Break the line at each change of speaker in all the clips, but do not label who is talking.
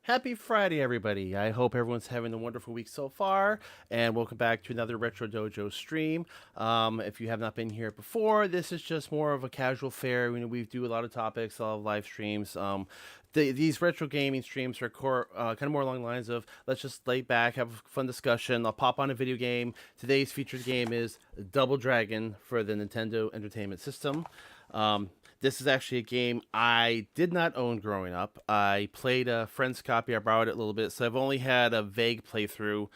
Happy Friday, everybody. I hope everyone's having a wonderful week so far, and welcome back to another Retro Dojo stream. If you have not been here before, this is just more of a casual fare. We do a lot of topics, a lot of live streams. These retro gaming streams are kind of more along the lines of let's just lay back, have a fun discussion. I'll pop on a video game. Today's featured game is Double Dragon for the Nintendo Entertainment System. This is actually a game I did not own growing up. I played a friend's copy. I borrowed it a little bit, so I've only had a vague playthrough,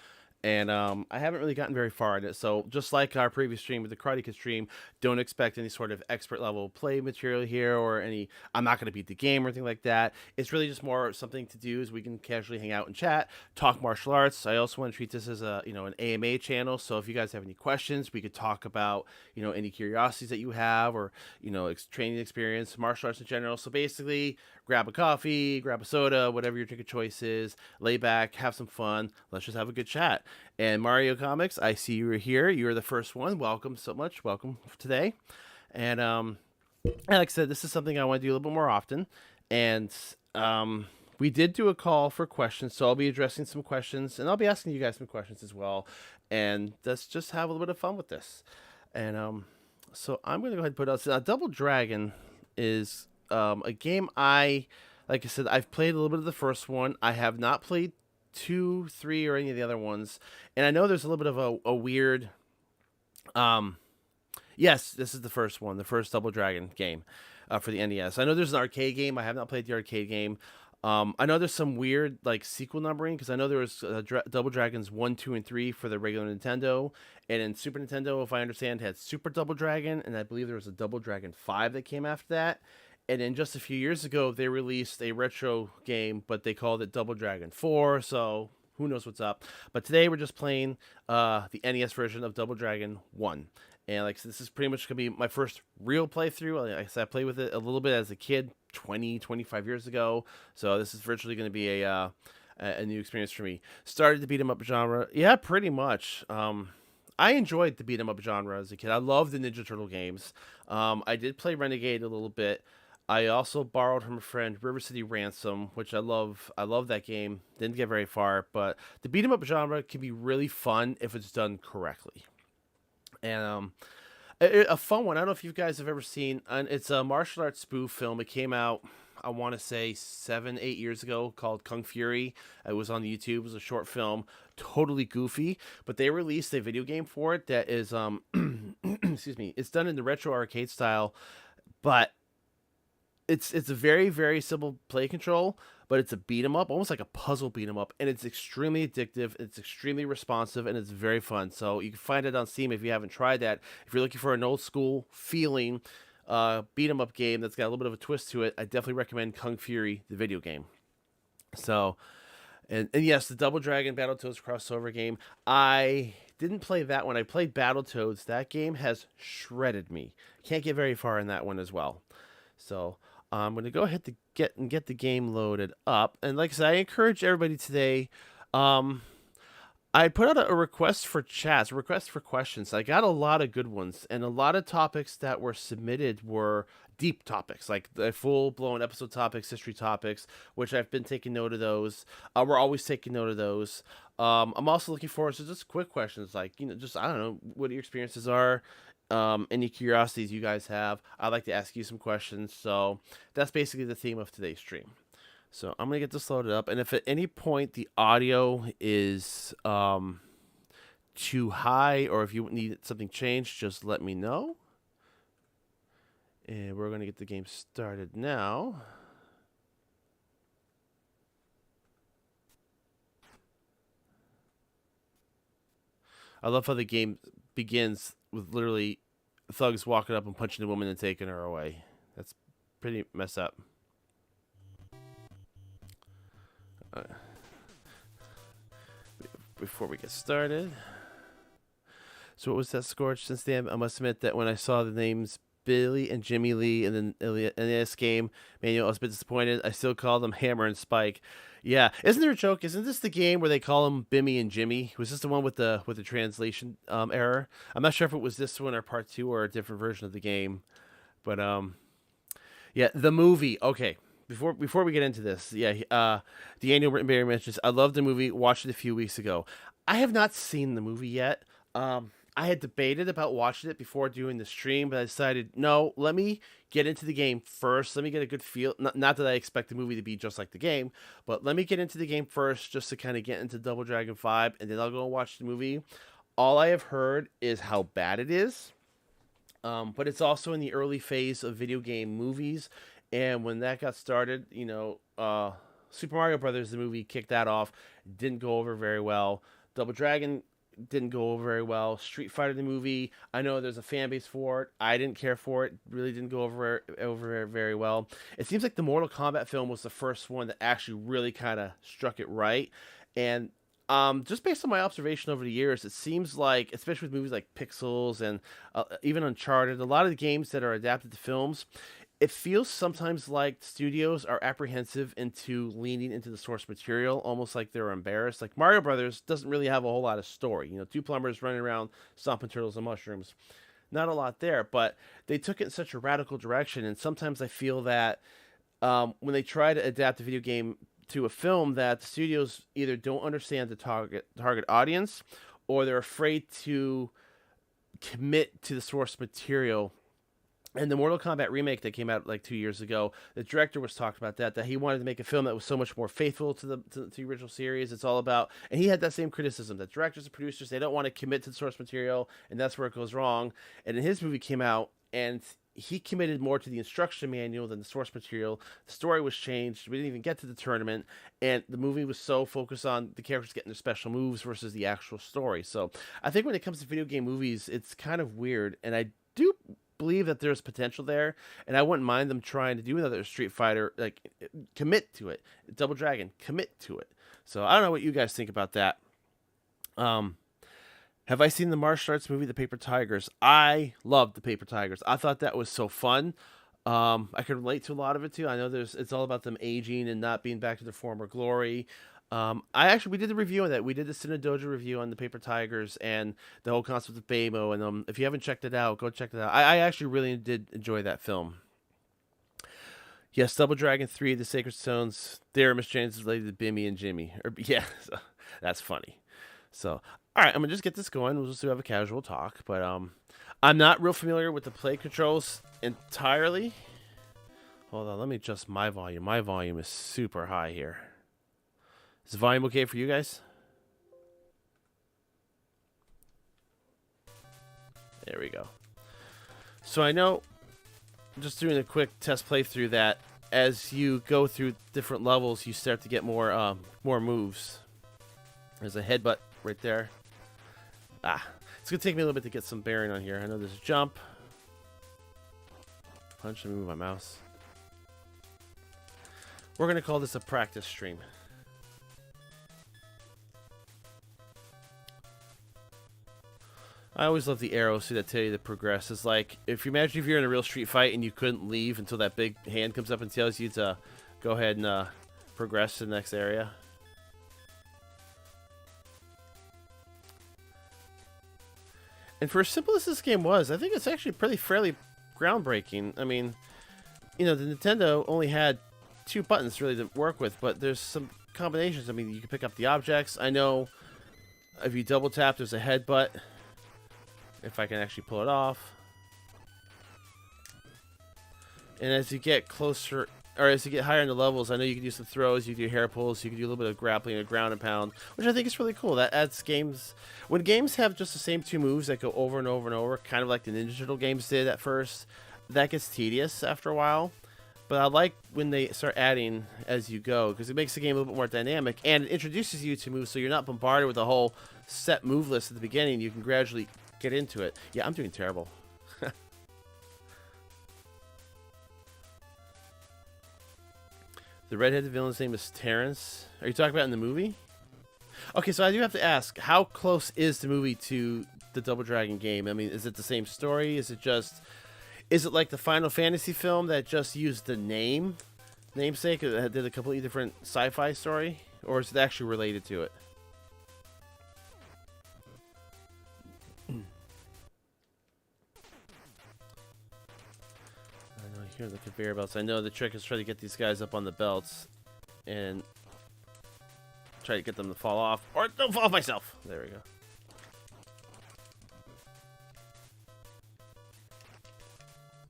and I haven't really gotten very far in it. So just like our previous stream with the Karate Kid stream, don't expect any sort of expert level play material here or any. I'm not going to beat the game or anything like that. It's really just more something to do, is we can casually hang out and chat, talk martial arts. I also want to treat this as a an AMA channel. So if you guys have any questions, we could talk about any curiosities that you have, or training experience, martial arts in general. So basically, grab a coffee, grab a soda, whatever your drink of choice is, lay back, have some fun. Let's just have a good chat. And Mario Comics, I see you are here. You're the first one. Welcome so much. Welcome today. And like I said, this is something I want to do a little bit more often. And we did do a call for questions, so I'll be addressing some questions, and I'll be asking you guys some questions as well. And let's just have a little bit of fun with this. And so I'm going to go ahead and put out Double Dragon is a game like I said, I've played a little bit of the first one. I have not played 2, 3, or any of the other ones. And I know there's a little bit of a weird. Yes, this is the first one, the first Double Dragon game for the NES. I know there's an arcade game. I have not played the arcade game. I know there's some weird like sequel numbering, because I know there was Double Dragons 1, 2, and 3 for the regular Nintendo, and in Super Nintendo, if I understand, had Super Double Dragon, and I believe there was a Double Dragon 5 that came after that. And then just a few years ago, they released a retro game, but they called it Double Dragon 4. So who knows what's up? But today we're just playing the NES version of Double Dragon 1. And like, so this is pretty much going to be my first real playthrough. Like I said, I played with it a little bit as a kid 25 years ago. So this is virtually going to be a new experience for me. Started the beat 'em up genre. Yeah, pretty much. I enjoyed the beat 'em up genre as a kid. I loved the Ninja Turtle games. I did play Renegade a little bit. I also borrowed from a friend River City Ransom, which I love. I love that game. Didn't get very far, but the beat 'em up genre can be really fun if it's done correctly. And a fun one. I don't know if you guys have ever seen. It's a martial arts spoof film. It came out, I want to say 7, 8 years ago, called Kung Fury. It was on YouTube. It was a short film, totally goofy. But they released a video game for it that is excuse me. It's done in the retro arcade style, but it's a very, very simple play control, but it's a beat 'em up, almost like a puzzle beat 'em up, and it's extremely addictive. It's extremely responsive, and it's very fun. So you can find it on Steam if you haven't tried that. If you're looking for an old school feeling beat 'em up game that's got a little bit of a twist to it, I definitely recommend Kung Fury, the video game. So, and yes, the Double Dragon Battletoads crossover game. I didn't play that one. I played Battletoads. That game has shredded me. Can't get very far in that one as well. So I'm going to go ahead to get the game loaded up. And like I said, I encourage everybody today. I put out a request for chats, a request for questions. I got a lot of good ones, and a lot of topics that were submitted were deep topics, like the full-blown episode topics, history topics, which I've been taking note of those. We're always taking note of those. I'm also looking forward to just quick questions, like, just, I don't know, what your experiences are. Any curiosities you guys have. I'd like to ask you some questions. So that's basically the theme of today's stream. So I'm gonna get this loaded up, and if at any point the audio is too high, or if you need something changed, just let me know. And we're gonna get the game started now. I love how the game begins with literally thugs walking up and punching the woman and taking her away. That's pretty messed up. Before we get started, so what was that score? Since then, I must admit that when I saw the names Billy and Jimmy Lee in the NES game manual, I was a bit disappointed. I still call them Hammer and Spike. Yeah, isn't there a joke? Isn't this the game where they call them Bimmy and Jimmy? Was this the one with the translation error? I'm not sure if it was this one or part 2 or a different version of the game, but yeah, the movie. Okay, before we get into this, yeah, Daniel Rittenberry mentions I loved the movie. Watched it a few weeks ago. I have not seen the movie yet. I had debated about watching it before doing the stream, but I decided no. Let me get into the game first. Let me get a good feel. Not that I expect the movie to be just like the game, but let me get into the game first, just to kind of get into Double Dragon 5, and then I'll go and watch the movie. All I have heard is how bad it is. But it's also in the early phase of video game movies, and when that got started, Super Mario Brothers, the movie, kicked that off. Didn't go over very well. Double Dragon didn't go over very well. Street Fighter, the movie, I know there's a fan base for it. I didn't care for it. Really didn't go over very well. It seems like the Mortal Kombat film was the first one that actually really kind of struck it right, and just based on my observation over the years, it seems like, especially with movies like Pixels and even Uncharted, a lot of the games that are adapted to films, it feels sometimes like studios are apprehensive into leaning into the source material, almost like they're embarrassed. Like Mario Brothers doesn't really have a whole lot of story. Two plumbers running around stomping turtles and mushrooms. Not a lot there, but they took it in such a radical direction, and sometimes I feel that when they try to adapt a video game to a film, that the studios either don't understand the target audience, or they're afraid to commit to the source material. And the Mortal Kombat remake that came out like 2 years ago, the director was talking about that he wanted to make a film that was so much more faithful to the original series. It's all about, and he had that same criticism that directors and producers, they don't want to commit to the source material, and that's where it goes wrong. And then his movie came out, and he committed more to the instruction manual than the source material. The story was changed. We didn't even get to the tournament, and the movie was so focused on the characters getting their special moves versus the actual story. So I think when it comes to video game movies, it's kind of weird, and I do believe that there's potential there, and I wouldn't mind them trying to do another Street Fighter, like commit to it. Double Dragon, commit to it. So I don't know what you guys think about that. Have I seen the martial arts movie, The Paper Tigers? I loved The Paper Tigers. I thought that was so fun. I could relate to a lot of it too. I know it's all about them aging and not being back to their former glory. We did the review on that. We did the Cine Dojo review on The Paper Tigers and the whole concept of Baymo. And if you haven't checked it out, go check it out. I actually really did enjoy that film. Yes, Double Dragon 3, The Sacred Stones. There, Miss James is related to Bimmy and Jimmy. Yeah, so, that's funny. So, all right, I'm gonna just get this going. We'll just have a casual talk. But I'm not real familiar with the play controls entirely. Hold on, let me adjust my volume. My volume is super high here. Is the volume okay for you guys? There we go. So I know, just doing a quick test playthrough, that as you go through different levels, you start to get more moves. There's a headbutt right there. It's gonna take me a little bit to get some bearing on here. I know there's a jump, punch, and move my mouse. We're gonna call this a practice stream. I always love the arrows that tell you to progress. It's like, if you imagine if you're in a real street fight and you couldn't leave until that big hand comes up and tells you to go ahead and progress to the next area. And for as simple as this game was, I think it's actually fairly groundbreaking. I mean, the Nintendo only had 2 buttons really to work with, but there's some combinations. I mean, you can pick up the objects. I know if you double tap, there's a headbutt. If I can actually pull it off. And as you get closer, or as you get higher in the levels, I know you can do some throws, you can do hair pulls, you can do a little bit of grappling and ground and pound, which I think is really cool. That adds games. When games have just the same 2 moves that go over and over and over, kind of like the Ninja Turtle games did at first, that gets tedious after a while. But I like when they start adding as you go, because it makes the game a little bit more dynamic, and it introduces you to moves so you're not bombarded with a whole set move list at the beginning. You can gradually get into it. Yeah, I'm doing terrible. The redheaded villain's name is Terrence. Are you talking about in the movie? Okay, so I do have to ask, how close is the movie to the Double Dragon game? I mean, is it the same story? Is it like the Final Fantasy film that just used the namesake, did a completely different sci-fi story? Or is it actually related to it? Here are the conveyor belts. I know the trick is try to get these guys up on the belts and try to get them to fall off. Or don't fall off myself. There we go.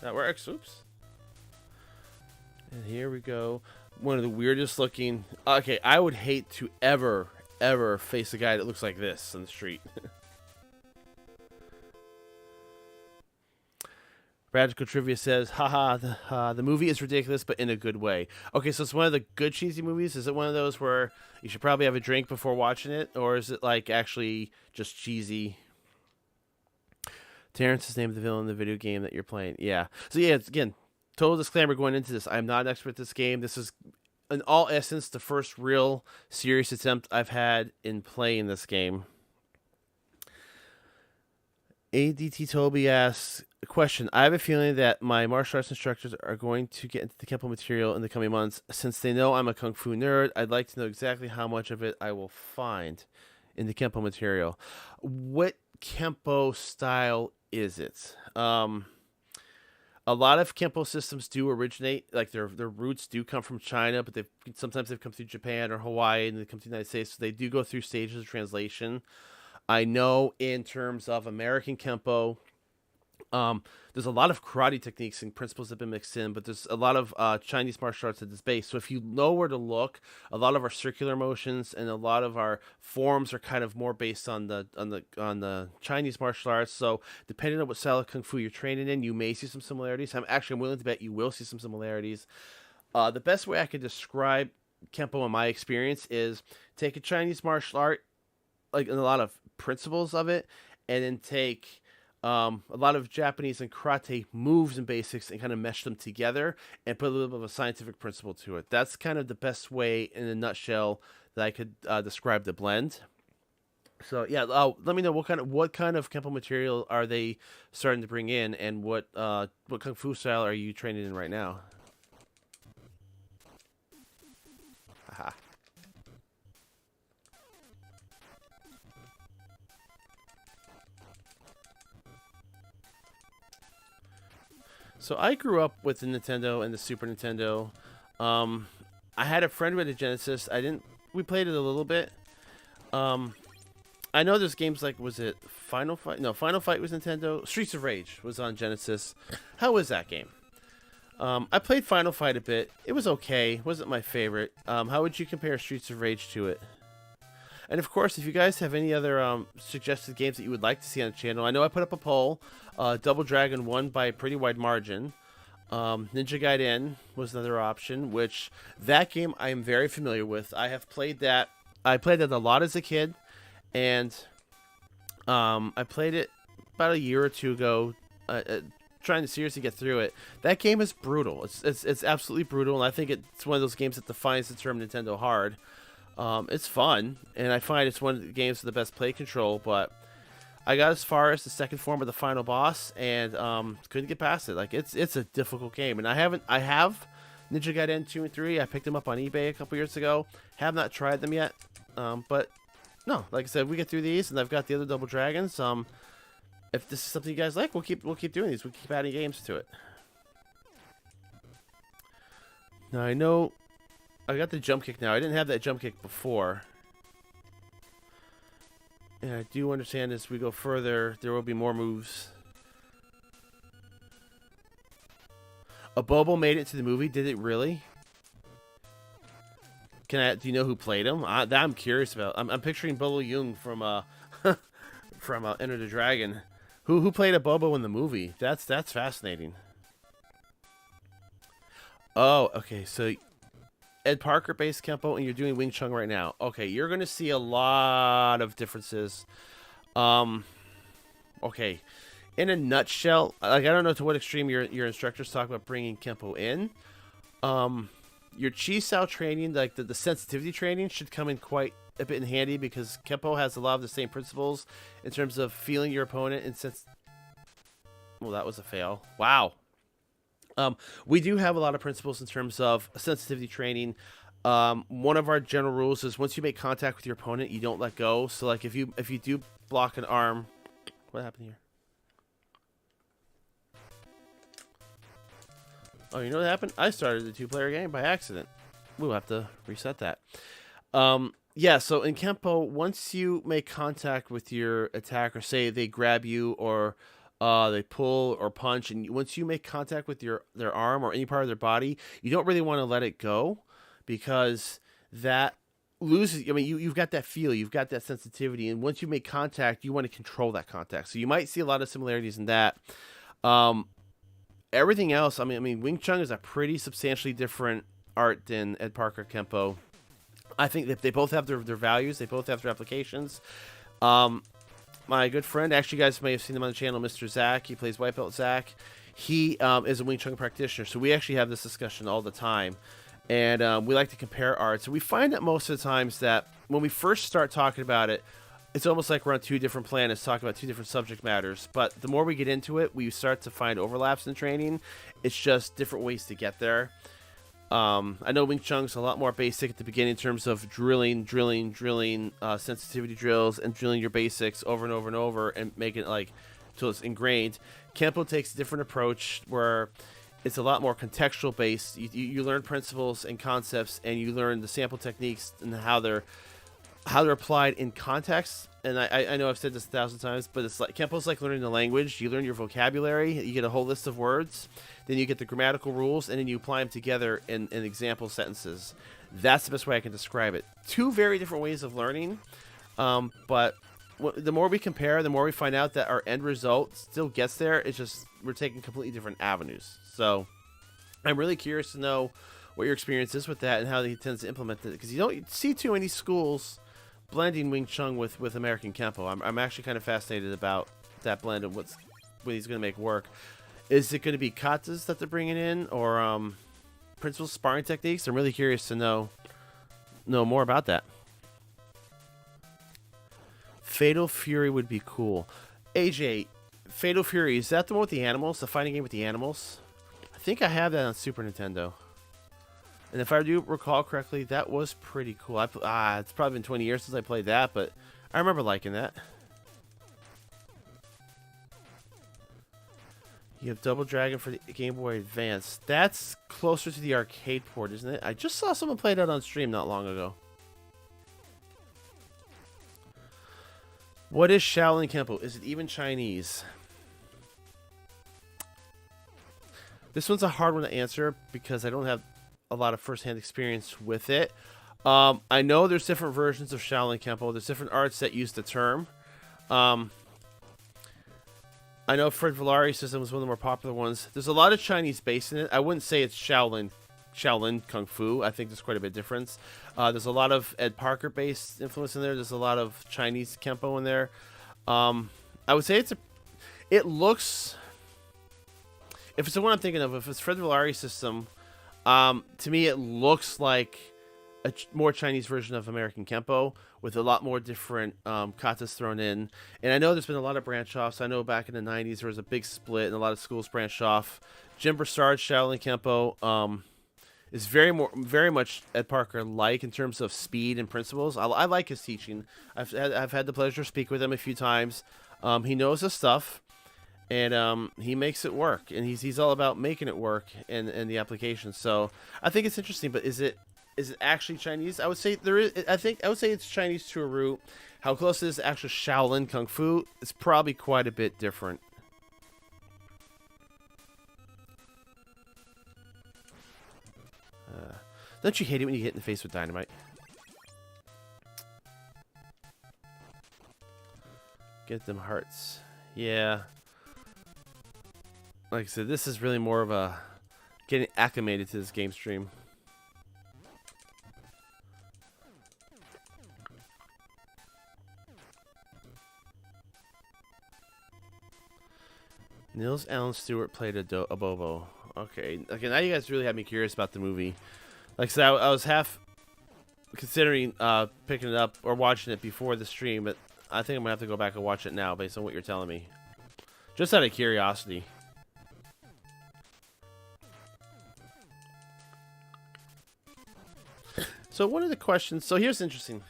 That works. Oops. And here we go. One of the weirdest looking... Okay, I would hate to ever face a guy that looks like this on the street. Radical Trivia says, haha, the movie is ridiculous, but in a good way. Okay, so it's one of the good cheesy movies. Is it one of those where you should probably have a drink before watching it? Or is it like actually just cheesy? Terrence is named the villain in the video game that you're playing. Yeah. So yeah, it's, again, total disclaimer going into this. I'm not an expert at this game. This is, in all essence, the first real serious attempt I've had in playing this game. ADT Toby asks, question, I have a feeling that my martial arts instructors are going to get into the Kenpo material in the coming months. Since they know I'm a Kung Fu nerd, I'd like to know exactly how much of it I will find in the Kenpo material. What Kenpo style is it? A lot of Kenpo systems do originate, like their roots do come from China, but sometimes they've come through Japan or Hawaii and they come to the United States, so they do go through stages of translation. I know in terms of American Kenpo, there's a lot of karate techniques and principles that have been mixed in, but there's a lot of Chinese martial arts at this base. So if you know where to look, a lot of our circular motions and a lot of our forms are kind of more based on the Chinese martial arts. So depending on what style of kung fu you're training in, you may see some similarities. I'm willing to bet you will see some similarities. The best way I could describe Kenpo in my experience is take a Chinese martial art, like in a lot of principles of it, and then take a lot of Japanese and karate moves and basics and kind of mesh them together and put a little bit of a scientific principle to it. That's kind of the best way in a nutshell that I could describe the blend. So yeah, let me know what kind of Kenpo material are they starting to bring in, and what kung fu style are you training in right now? Aha. So I grew up with the Nintendo and the Super Nintendo. I had a friend with a Genesis. We played it a little bit. I know there's games like, was it Final Fight? No, Final Fight was Nintendo. Streets of Rage was on Genesis. How was that game? I played Final Fight a bit. It was okay. Wasn't my favorite. How would you compare Streets of Rage to it? And of course, if you guys have any other suggested games that you would like to see on the channel, I know I put up a poll. Double Dragon won by a pretty wide margin. Ninja Gaiden was another option, which that game I am very familiar with. I have played that. I played that a lot as a kid, and I played it about a year or two ago, trying to seriously get through it. That game is brutal. It's absolutely brutal, and I think it's one of those games that defines the term Nintendo hard. It's fun, and I find it's one of the games with the best play control, but I got as far as the second form of the final boss, and couldn't get past it. Like, it's a difficult game, and I have Ninja Gaiden 2 and 3. I picked them up on eBay a couple years ago. Have not tried them yet, but no, like I said, we get through these, and I've got the other Double Dragons. If this is something you guys like, we'll keep doing these. We'll keep adding games to it. Now I know I got the jump kick now. I didn't have that jump kick before. And I do understand as we go further, there will be more moves. A Bobo made it to the movie. Did it really? Do you know who played him? That I'm curious about. I'm picturing Bolo Young from from Enter the Dragon. Who played a Bobo in the movie? That's fascinating. Oh, okay. So Ed Parker based Kenpo, and you're doing Wing Chun right now. Okay, you're gonna see a lot of differences. Okay, in a nutshell, like, I don't know to what extreme your instructors talk about bringing Kenpo in. Your Chi-Sao training, like the sensitivity training, should come in quite a bit in handy, because Kenpo has a lot of the same principles in terms of feeling your opponent and Well, that was a fail. Wow. We do have a lot of principles in terms of sensitivity training. One of our general rules is once you make contact with your opponent, you don't let go. So, like, if you do block an arm, what happened here? Oh, you know what happened? I started the 2-player game by accident. We'll have to reset that. Yeah, so in Kenpo, once you make contact with your attacker, say they grab you or they pull or punch, and once you make contact with their arm or any part of their body, you don't really want to let it go because that loses. I mean, you've got that feel, you've got that sensitivity, and once you make contact, you want to control that contact. So you might see a lot of similarities in that. Everything else, I mean, Wing Chun is a pretty substantially different art than Ed Parker Kenpo. I think that they both have their values. They both have their applications. My good friend, actually, you guys may have seen him on the channel, Mr. Zach. He plays White Belt Zach. He is a Wing Chun practitioner, so we actually have this discussion all the time. And we like to compare arts. And we find that most of the times that when we first start talking about it, it's almost like we're on two different planets talking about two different subject matters. But the more we get into it, we start to find overlaps in training. It's just different ways to get there. I know Wing Chun's a lot more basic at the beginning in terms of drilling, sensitivity drills, and drilling your basics over and over and over and making it like until it's ingrained. Kenpo takes a different approach where it's a lot more contextual based. You learn principles and concepts, and you learn the sample techniques and how they're applied in context. And I know I've said this 1,000 times, but it's like Kenpo's like learning the language. You learn your vocabulary, you get a whole list of words, then you get the grammatical rules, and then you apply them together in example sentences. That's the best way I can describe it. Two very different ways of learning, but the more we compare, the more we find out that our end result still gets there. It's just we're taking completely different avenues. So I'm really curious to know what your experience is with that and how he tends to implement it, because you don't see too many schools blending Wing Chun with American Kenpo. I'm actually kind of fascinated about that blend and what he's going to make work. Is it going to be katas that they're bringing in, or principles, sparring techniques? I'm really curious to know more about that. Fatal Fury would be cool. AJ, Fatal Fury, is that the one with the animals? The fighting game with the animals? I think I have that on Super Nintendo. And if I do recall correctly, that was pretty cool. It's probably been 20 years since I played that, but I remember liking that. You have Double Dragon for the Game Boy Advance. That's closer to the arcade port, isn't it? I just saw someone play that on stream not long ago. What is Shaolin Kenpo? Is it even Chinese? This one's a hard one to answer because I don't have a lot of first-hand experience with it. I know there's different versions of Shaolin Kenpo. There's different arts that use the term. I know Fred Villari's system was one of the more popular ones. There's a lot of Chinese base in it. I wouldn't say it's Shaolin Kung Fu. I think there's quite a bit of difference. There's a lot of Ed Parker based influence in there. There's a lot of Chinese Kenpo in there. I would say it looks, if it's the one I'm thinking of, if it's Fred Villari's system, to me it looks like a more Chinese version of American Kenpo with a lot more different katas thrown in. And I know there's been a lot of branch offs. I know back in the 90s there was a big split and a lot of schools branched off. Jim Broussard's Shaolin Kenpo is very much Ed Parker like in terms of speed and principles. I like his teaching. I've had the pleasure to speak with him a few times. He knows his stuff, and he makes it work. And he's all about making it work in the application. So I think it's interesting. But is it actually Chinese? I would say there is. I would say it's Chinese to a root. How close it is to actual Shaolin Kung Fu? It's probably quite a bit different. Don't you hate it when you get in the face with dynamite? Get them hearts. Yeah. Like I said, this is really more of a getting acclimated to this game stream. Nils Allen Stewart played a Bobo. Okay, now you guys really have me curious about the movie. Like I said, I was half considering picking it up or watching it before the stream, but I think I'm gonna have to go back and watch it now based on what you're telling me. Just out of curiosity. So one of the questions. So here's interesting.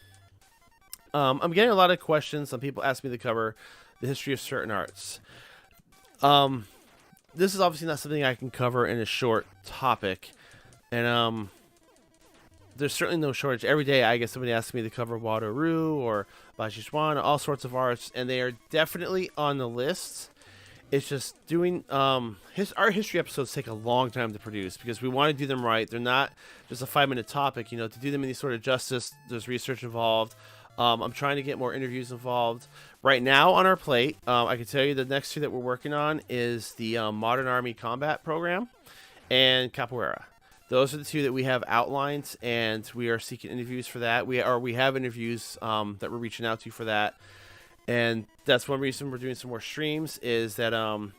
I'm getting a lot of questions. Some people ask me to cover the history of certain arts. this is obviously not something I can cover in a short topic, and there's certainly no shortage. Every day I get somebody asking me to cover Wado-Ryu or Bajiswan, all sorts of arts, and they are definitely on the list. It's just doing art history episodes take a long time to produce because we want to do them right. They're not just a 5-minute topic, to do them any sort of justice. There's research involved. I'm trying to get more interviews involved. Right now on our plate, I can tell you the next two that we're working on is the Modern Army Combat Program and Capoeira. Those are the two that we have outlined, and we are seeking interviews for that. We have interviews that we're reaching out to for that. And that's one reason we're doing some more streams is that our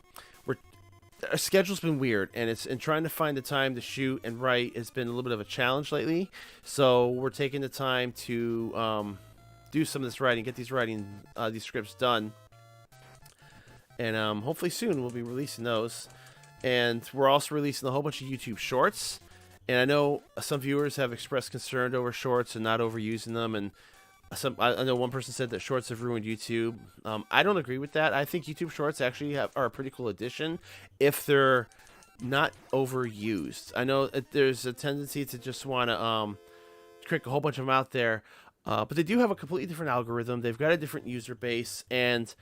schedule's been weird, and trying to find the time to shoot and write has been a little bit of a challenge lately. So we're taking the time to do some of this writing, get these scripts done, and hopefully soon we'll be releasing those. And we're also releasing a whole bunch of YouTube shorts. And I know some viewers have expressed concern over shorts and not overusing them, and I know one person said that shorts have ruined YouTube. I don't agree with that. I think YouTube shorts actually are a pretty cool addition if they're not overused. I know there's a tendency to just want to crick a whole bunch of them out there, but they do have a completely different algorithm. They've got a different user base, and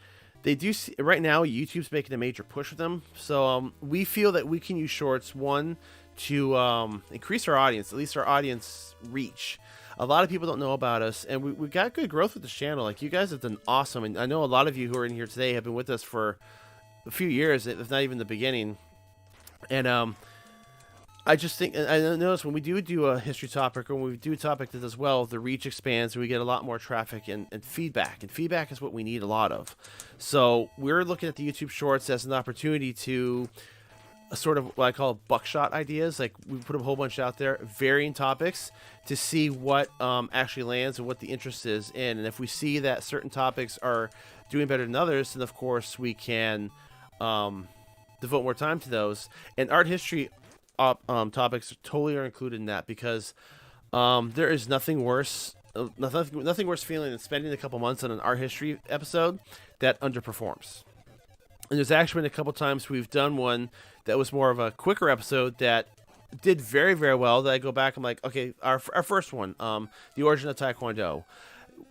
they do see, right now YouTube's making a major push with them. So we feel that we can use shorts, one, to increase our audience, at least our audience reach. A lot of people don't know about us, and we got good growth with this channel. Like, you guys have done awesome, and I know a lot of you who are in here today have been with us for a few years, if not even the beginning. And I just think, I notice when we do a history topic, or when we do a topic that does well, the reach expands, and we get a lot more traffic and feedback. And feedback is what we need a lot of. So we're looking at the YouTube Shorts as an opportunity to a sort of what I call buckshot ideas. Like, we put a whole bunch out there, varying topics, to see what actually lands and what the interest is in. And if we see that certain topics are doing better than others, then of course we can devote more time to those. And art history topics totally are included in that, because there is nothing worse feeling than spending a couple months on an art history episode that underperforms. And there's actually been a couple times we've done one that was more of a quicker episode that did very, very well, that I go back, I'm like, okay, our first one, the origin of Taekwondo.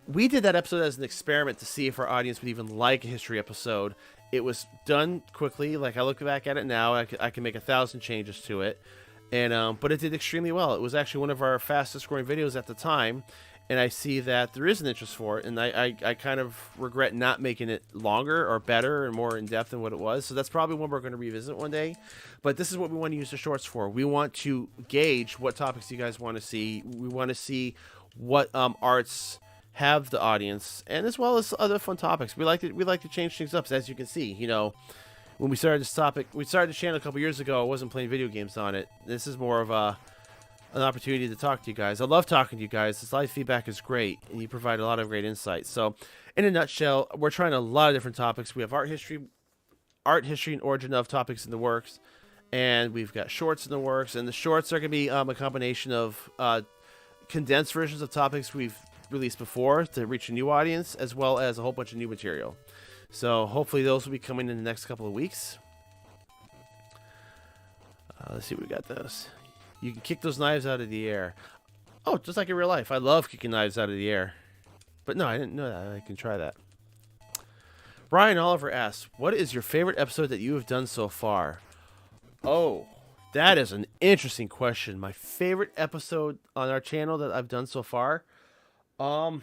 We did that episode as an experiment to see if our audience would even like a history episode. It was done quickly. Like, I look back at it now, I can make 1,000 changes to it. And but it did extremely well. It was actually one of our fastest growing videos at the time. And I see that there is an interest for it, and I kind of regret not making it longer or better and more in-depth than what it was. So that's probably one we're going to revisit one day. But this is what we want to use the shorts for. We want to gauge what topics you guys want to see. We want to see what arts have the audience, and as well as other fun topics. We like to change things up, as you can see. When we started this topic, we started the channel a couple years ago. I wasn't playing video games on it. This is more of an opportunity to talk to you guys. I love talking to you guys. This live feedback is great, and you provide a lot of great insights. So, in a nutshell, we're trying a lot of different topics. We have art history and origin of topics in the works, and we've got shorts in the works. And the shorts are going to be a combination of condensed versions of topics we've released before to reach a new audience, as well as a whole bunch of new material. So, hopefully, those will be coming in the next couple of weeks. Let's see what we got those. You can kick those knives out of the air. Oh, just like in real life. I love kicking knives out of the air. But no, I didn't know that. I can try that. Brian Oliver asks, what is your favorite episode that you have done so far? Oh, that is an interesting question. My favorite episode on our channel that I've done so far? Wow.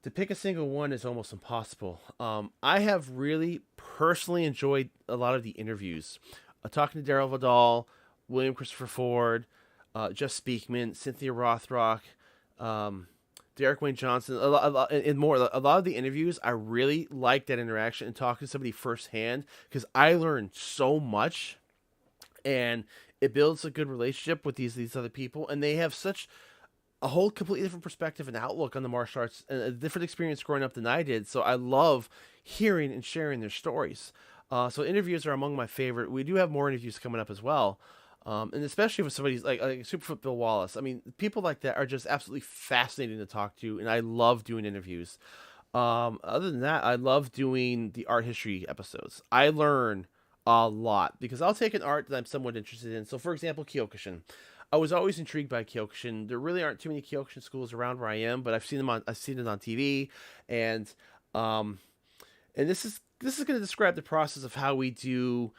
To pick a single one is almost impossible. I have really personally enjoyed a lot of the interviews. Talking to Daryl Vidal, William Christopher Ford, Jeff Speakman, Cynthia Rothrock, Derek Wayne Johnson, and more. A lot of the interviews, I really like that interaction and talking to somebody firsthand, because I learned so much, and it builds a good relationship with these other people, and they have such a whole completely different perspective and outlook on the martial arts, and a different experience growing up than I did. So I love hearing and sharing their stories. So interviews are among my favorite. We do have more interviews coming up as well. And especially with somebody like Superfoot Bill Wallace. I mean, people like that are just absolutely fascinating to talk to, and I love doing interviews. Other than that, I love doing the art history episodes. I learn a lot because I'll take an art that I'm somewhat interested in. So, for example, Kyokushin. I was always intrigued by Kyokushin. There really aren't too many Kyokushin schools around where I am, but I've seen it on TV, and um, this is going to describe the process of how we do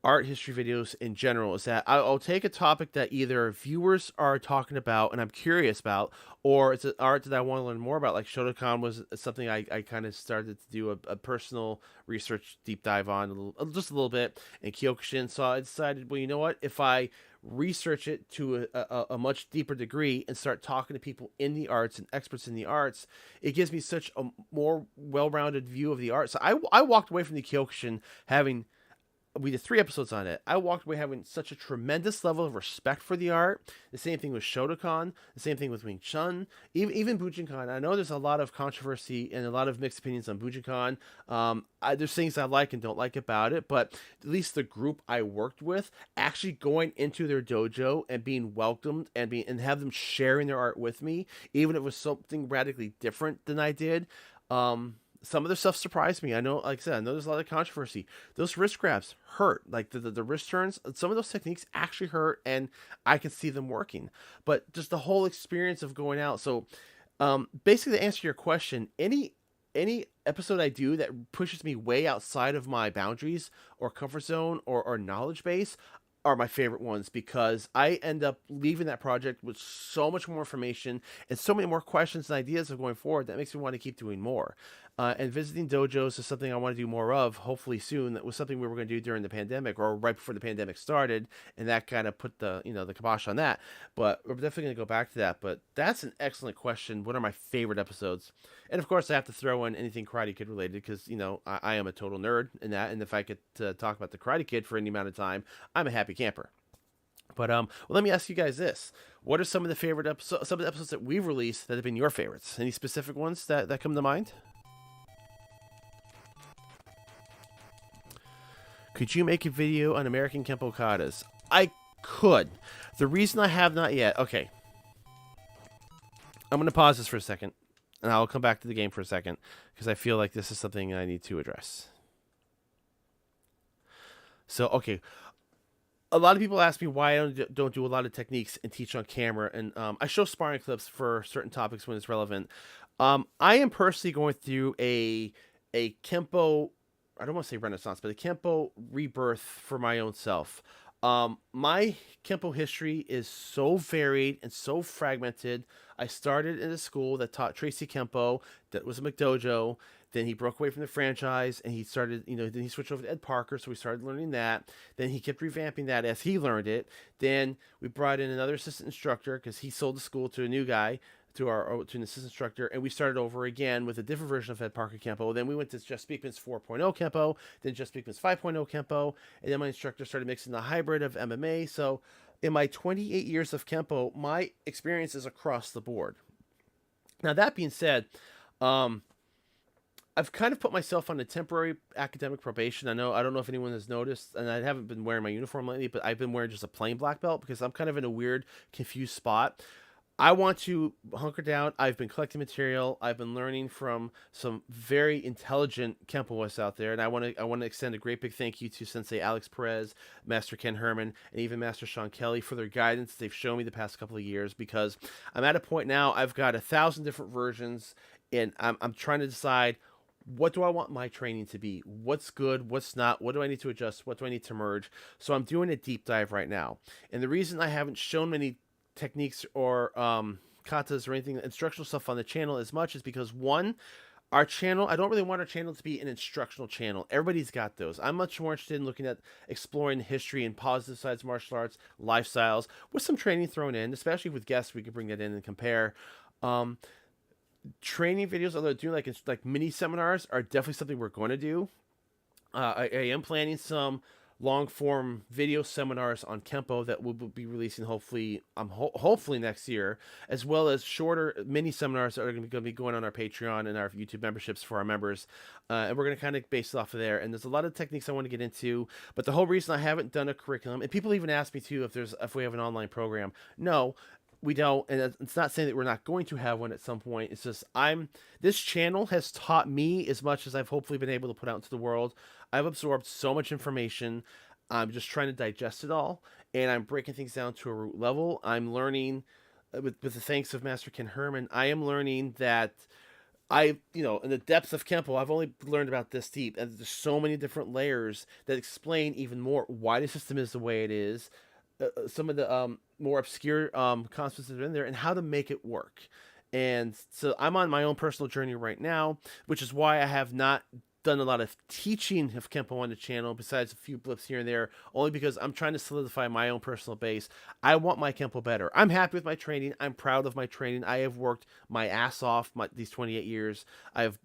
art history videos in general. Is that I'll take a topic that either viewers are talking about and I'm curious about, or it's an art that I want to learn more about. Like Shotokan was something I kind of started to do a personal research deep dive on just a little bit, and Kyokushin. So I decided, well, you know what? If I research it to a much deeper degree and start talking to people in the arts and experts in the arts, it gives me such a more well-rounded view of the art. So I walked away from the Kyokushin having, we did 3 episodes on it. I walked away having such a tremendous level of respect for the art. The same thing with Shotokan. The same thing with Wing Chun. Even Bujinkan. I know there's a lot of controversy and a lot of mixed opinions on Bujinkan. There's things I like and don't like about it, but at least the group I worked with, actually going into their dojo and being welcomed and have them sharing their art with me, even if it was something radically different than I did. Some of the stuff surprised me. I know, like I said, I know there's a lot of controversy. Those wrist grabs hurt. Like the wrist turns, some of those techniques actually hurt, and I can see them working. But just the whole experience of going out. So, basically, to answer your question, any episode I do that pushes me way outside of my boundaries or comfort zone or knowledge base are my favorite ones, because I end up leaving that project with so much more information and so many more questions and ideas of going forward that makes me want to keep doing more. And visiting dojos is something I want to do more of, hopefully soon. That was something we were going to do during the pandemic or right before the pandemic started, and that kind of put the kibosh on that. But we're definitely going to go back to that. But that's an excellent question. What are my favorite episodes? And of course, I have to throw in anything Karate Kid related, because I am a total nerd in that. And if I could talk about the Karate Kid for any amount of time, I'm a happy camper. But well, let me ask you guys this: what are some of the favorite episodes, some of the episodes that we've released that have been your favorites? Any specific ones that come to mind? Could you make a video on American Kenpo katas? I could. The reason I have not yet. Okay, I'm gonna pause this for a second, and I'll come back to the game for a second, because I feel like this is something I need to address. So, okay, a lot of people ask me why I don't do a lot of techniques and teach on camera, and I show sparring clips for certain topics when it's relevant. I am personally going through a Kenpo, I don't want to say renaissance, but a Kenpo rebirth for my own self. My Kenpo history is so varied and so fragmented. I started in a school that taught Tracy Kenpo, that was a McDojo. Then he broke away from the franchise and he started, then he switched over to Ed Parker. So we started learning that. Then he kept revamping that as he learned it. Then we brought in another assistant instructor because he sold the school to a new guy, to an assistant instructor, and we started over again with a different version of Ed Parker Kenpo. Then we went to Jeff Speakman's 4.0 Kenpo, then Jeff Speakman's 5.0 Kenpo, and then my instructor started mixing the hybrid of MMA. So in my 28 years of Kenpo, my experience is across the board. Now, that being said, I've kind of put myself on a temporary academic probation. I don't know if anyone has noticed, and I haven't been wearing my uniform lately, but I've been wearing just a plain black belt because I'm kind of in a weird, confused spot. I want to hunker down. I've been collecting material. I've been learning from some very intelligent Kenpoists out there, and I want to extend a great big thank you to Sensei Alex Perez, Master Ken Herman, and even Master Sean Kelly for their guidance they've shown me the past couple of years. Because I'm at a point now, I've got 1,000 different versions, and I'm trying to decide, what do I want my training to be? What's good? What's not? What do I need to adjust? What do I need to merge? So I'm doing a deep dive right now, and the reason I haven't shown many techniques or katas or anything instructional stuff on the channel as much is because, one, our channel, I don't really want our channel to be an instructional channel. Everybody's got those. I'm much more interested in looking at exploring history and positive sides of martial arts, lifestyles, with some training thrown in, especially with guests. We can bring that in and compare. Training videos, although doing like mini seminars, are definitely something we're going to do. I am planning some long form video seminars on Kenpo that we'll be releasing hopefully next year, as well as shorter mini seminars that are going to be going on our Patreon and our YouTube memberships for our members, and we're going to kind of base it off of there. And there's a lot of techniques I want to get into, but the whole reason I haven't done a curriculum, and people even ask me too if we have an online program. No, we don't, and it's not saying that we're not going to have one at some point. It's just this channel has taught me as much as I've hopefully been able to put out into the world. I've absorbed so much information. I'm just trying to digest it all, and I'm breaking things down to a root level. I'm learning, with the thanks of Master Ken Herman, I am learning that in the depths of Kempo, I've only learned about this deep, and there's so many different layers that explain even more why the system is the way it is, some of the more obscure concepts that are in there, and how to make it work. And so I'm on my own personal journey right now, which is why I have not done a lot of teaching of Kempo on the channel, besides a few blips here and there, only because I'm trying to solidify my own personal base. I want my Kempo better. I'm happy with my training. I'm proud of my training. I have worked my ass off these 28 years. I've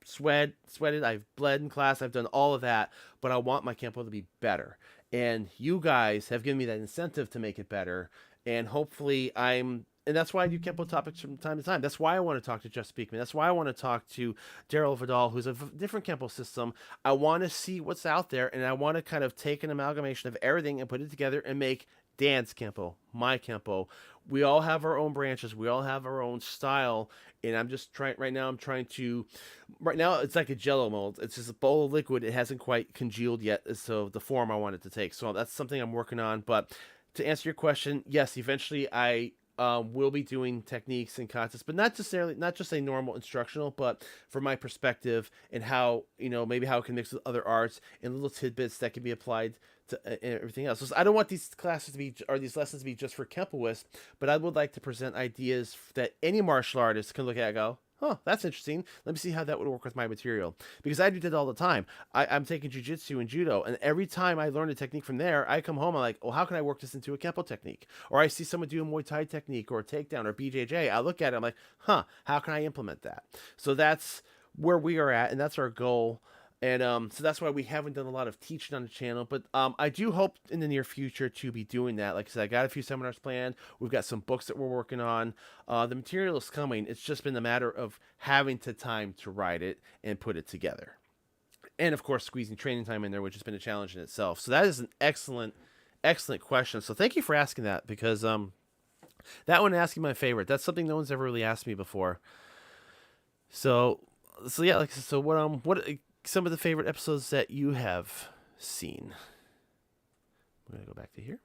sweated, I've bled in class, I've done all of that, but I want my Kempo to be better. And you guys have given me that incentive to make it better. And hopefully and that's why I do Kempo topics from time to time. That's why I want to talk to Jeff Speakman. That's why I want to talk to Daryl Vidal, who's a different Kempo system. I want to see what's out there, and I want to kind of take an amalgamation of everything and put it together and make Dan's Kempo, my Kempo. We all have our own branches. We all have our own style. And I'm just trying, right now it's like a Jello mold. It's just a bowl of liquid. It hasn't quite congealed yet. So the form I want it to take. So that's something I'm working on. But to answer your question, yes, eventually I will be doing techniques and concepts, but not just a normal instructional, but from my perspective and how, maybe how it can mix with other arts and little tidbits that can be applied to everything else. So I don't want these these lessons to be just for Kempoists, but I would like to present ideas that any martial artist can look at and go, oh, that's interesting. Let me see how that would work with my material. Because I do that all the time. I'm taking jiu-jitsu and judo, and every time I learn a technique from there, I come home, I'm like, well, how can I work this into a Kempo technique? Or I see someone do a Muay Thai technique or a takedown or BJJ. I look at it, I'm like, how can I implement that? So that's where we are at, and that's our goal. And so that's why we haven't done a lot of teaching on the channel. But I do hope in the near future to be doing that. Like I said, I got a few seminars planned. We've got some books that we're working on. The material is coming. It's just been a matter of having the time to write it and put it together. And, of course, squeezing training time in there, which has been a challenge in itself. So that is an excellent, excellent question. So thank you for asking that, because that one asking my favorite. That's something no one's ever really asked me before. So yeah, like, so what some of the favorite episodes that you have seen. I'm going to go back to here.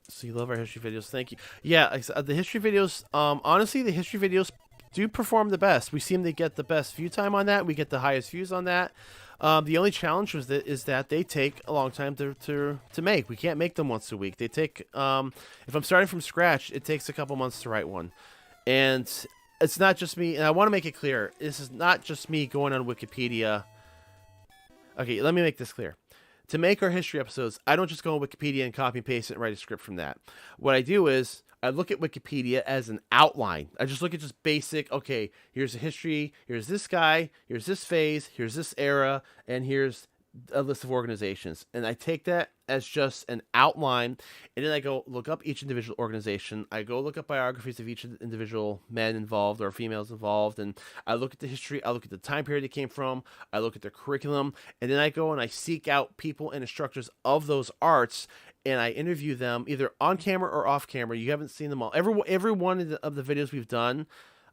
So you love our history videos. Thank you. Yeah, the history videos, honestly, the history videos do perform the best. We seem to get the best view time on that. We get the highest views on that. The only challenge is that they take a long time to make. We can't make them once a week. They take, if I'm starting from scratch, it takes a couple months to write one. And it's not just me, and I want to make it clear, this is not just me going on Wikipedia. Okay, let me make this clear. To make our history episodes, I don't just go on Wikipedia and copy and paste it and write a script from that. What I do is, I look at Wikipedia as an outline. I just look at just basic, okay, here's a history, here's this guy, here's this phase, here's this era, and here's a list of organizations. And I take that as just an outline, and then I go look up each individual organization. I go look up biographies of each individual men involved or females involved, and I look at the history, I look at the time period it came from, I look at their curriculum, and then I go and I seek out people and instructors of those arts, and I interview them either on camera or off camera. You haven't seen them all. Every one of the videos we've done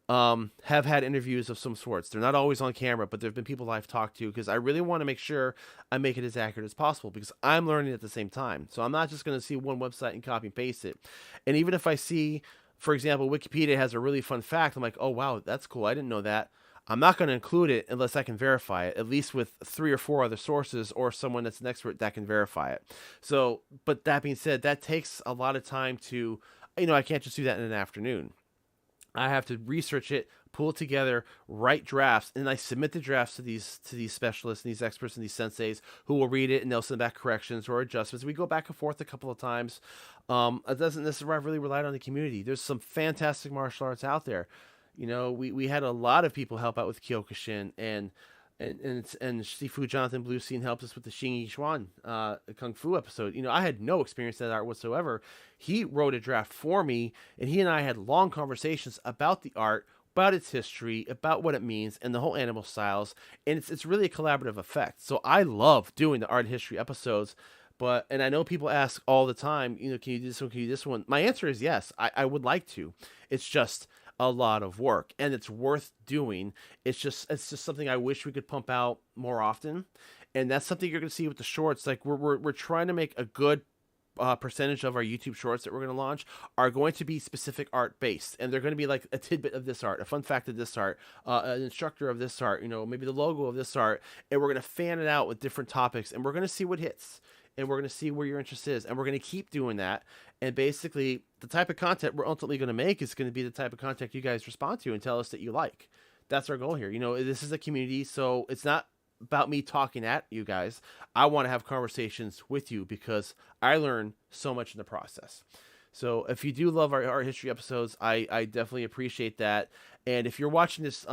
have had interviews of some sorts. They're not always on camera, but there have been people I've talked to, because I really want to make sure I make it as accurate as possible, because I'm learning at the same time. So I'm not just going to see one website and copy and paste it. And even if I see, for example, Wikipedia has a really fun fact, I'm like, oh wow, that's cool, I didn't know that. I'm not going to include it unless I can verify it, at least with 3 or 4 other sources or someone that's an expert that can verify it. So, but that being said, that takes a lot of time to, I can't just do that in an afternoon. I have to research it, pull it together, write drafts, and I submit the drafts to these specialists and these experts and these senseis who will read it, and they'll send back corrections or adjustments. We go back and forth a couple of times. It doesn't necessarily really rely on the community. There's some fantastic martial arts out there. We had a lot of people help out with Kyokushin, and Sifu Jonathan Bluestein helped us with the Xing Xuan Kung Fu episode. I had no experience in that art whatsoever. He wrote a draft for me, and he and I had long conversations about the art about its history, about what it means, and the whole animal styles. And it's really a collaborative effect. So I love doing the art and history episodes. And I know people ask all the time, can you do this one? Can you do this one? My answer is yes, I would like to. It's just a lot of work, and it's worth doing. It's just something I wish we could pump out more often. And that's something you're going to see with the shorts. Like we're trying to make a good percentage of our YouTube shorts that we're going to launch are going to be specific art based, and they're going to be like a tidbit of this art, a fun fact of this art, an instructor of this art, maybe the logo of this art, and we're going to fan it out with different topics, and we're going to see what hits, and we're going to see where your interest is, and we're going to keep doing that. And basically, the type of content we're ultimately going to make is going to be the type of content you guys respond to and tell us that you like. That's our goal here. This is a community, so it's not about me talking at you guys. I want to have conversations with you because I learn so much in the process. So if you do love our art history episodes, I definitely appreciate that. And if you're watching this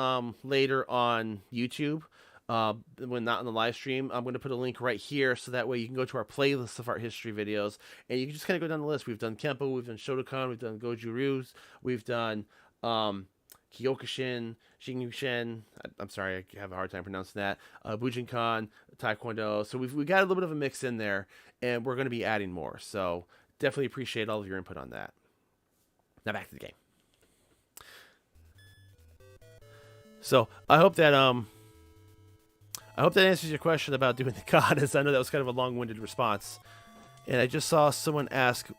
later on YouTube, when not on the live stream, I'm going to put a link right here so that way you can go to our playlist of art history videos, and you can just kind of go down the list. We've done Kenpo, we've done Shotokan, we've done Goju-Ryu, we've done Kyokushin, Shinryu-Shen. I'm sorry, I have a hard time pronouncing that. Bujinkan, Taekwondo. So we got a little bit of a mix in there, and we're going to be adding more. So definitely appreciate all of your input on that. Now back to the game. So I hope that answers your question about doing the katas. I know that was kind of a long-winded response. And I just saw someone ask,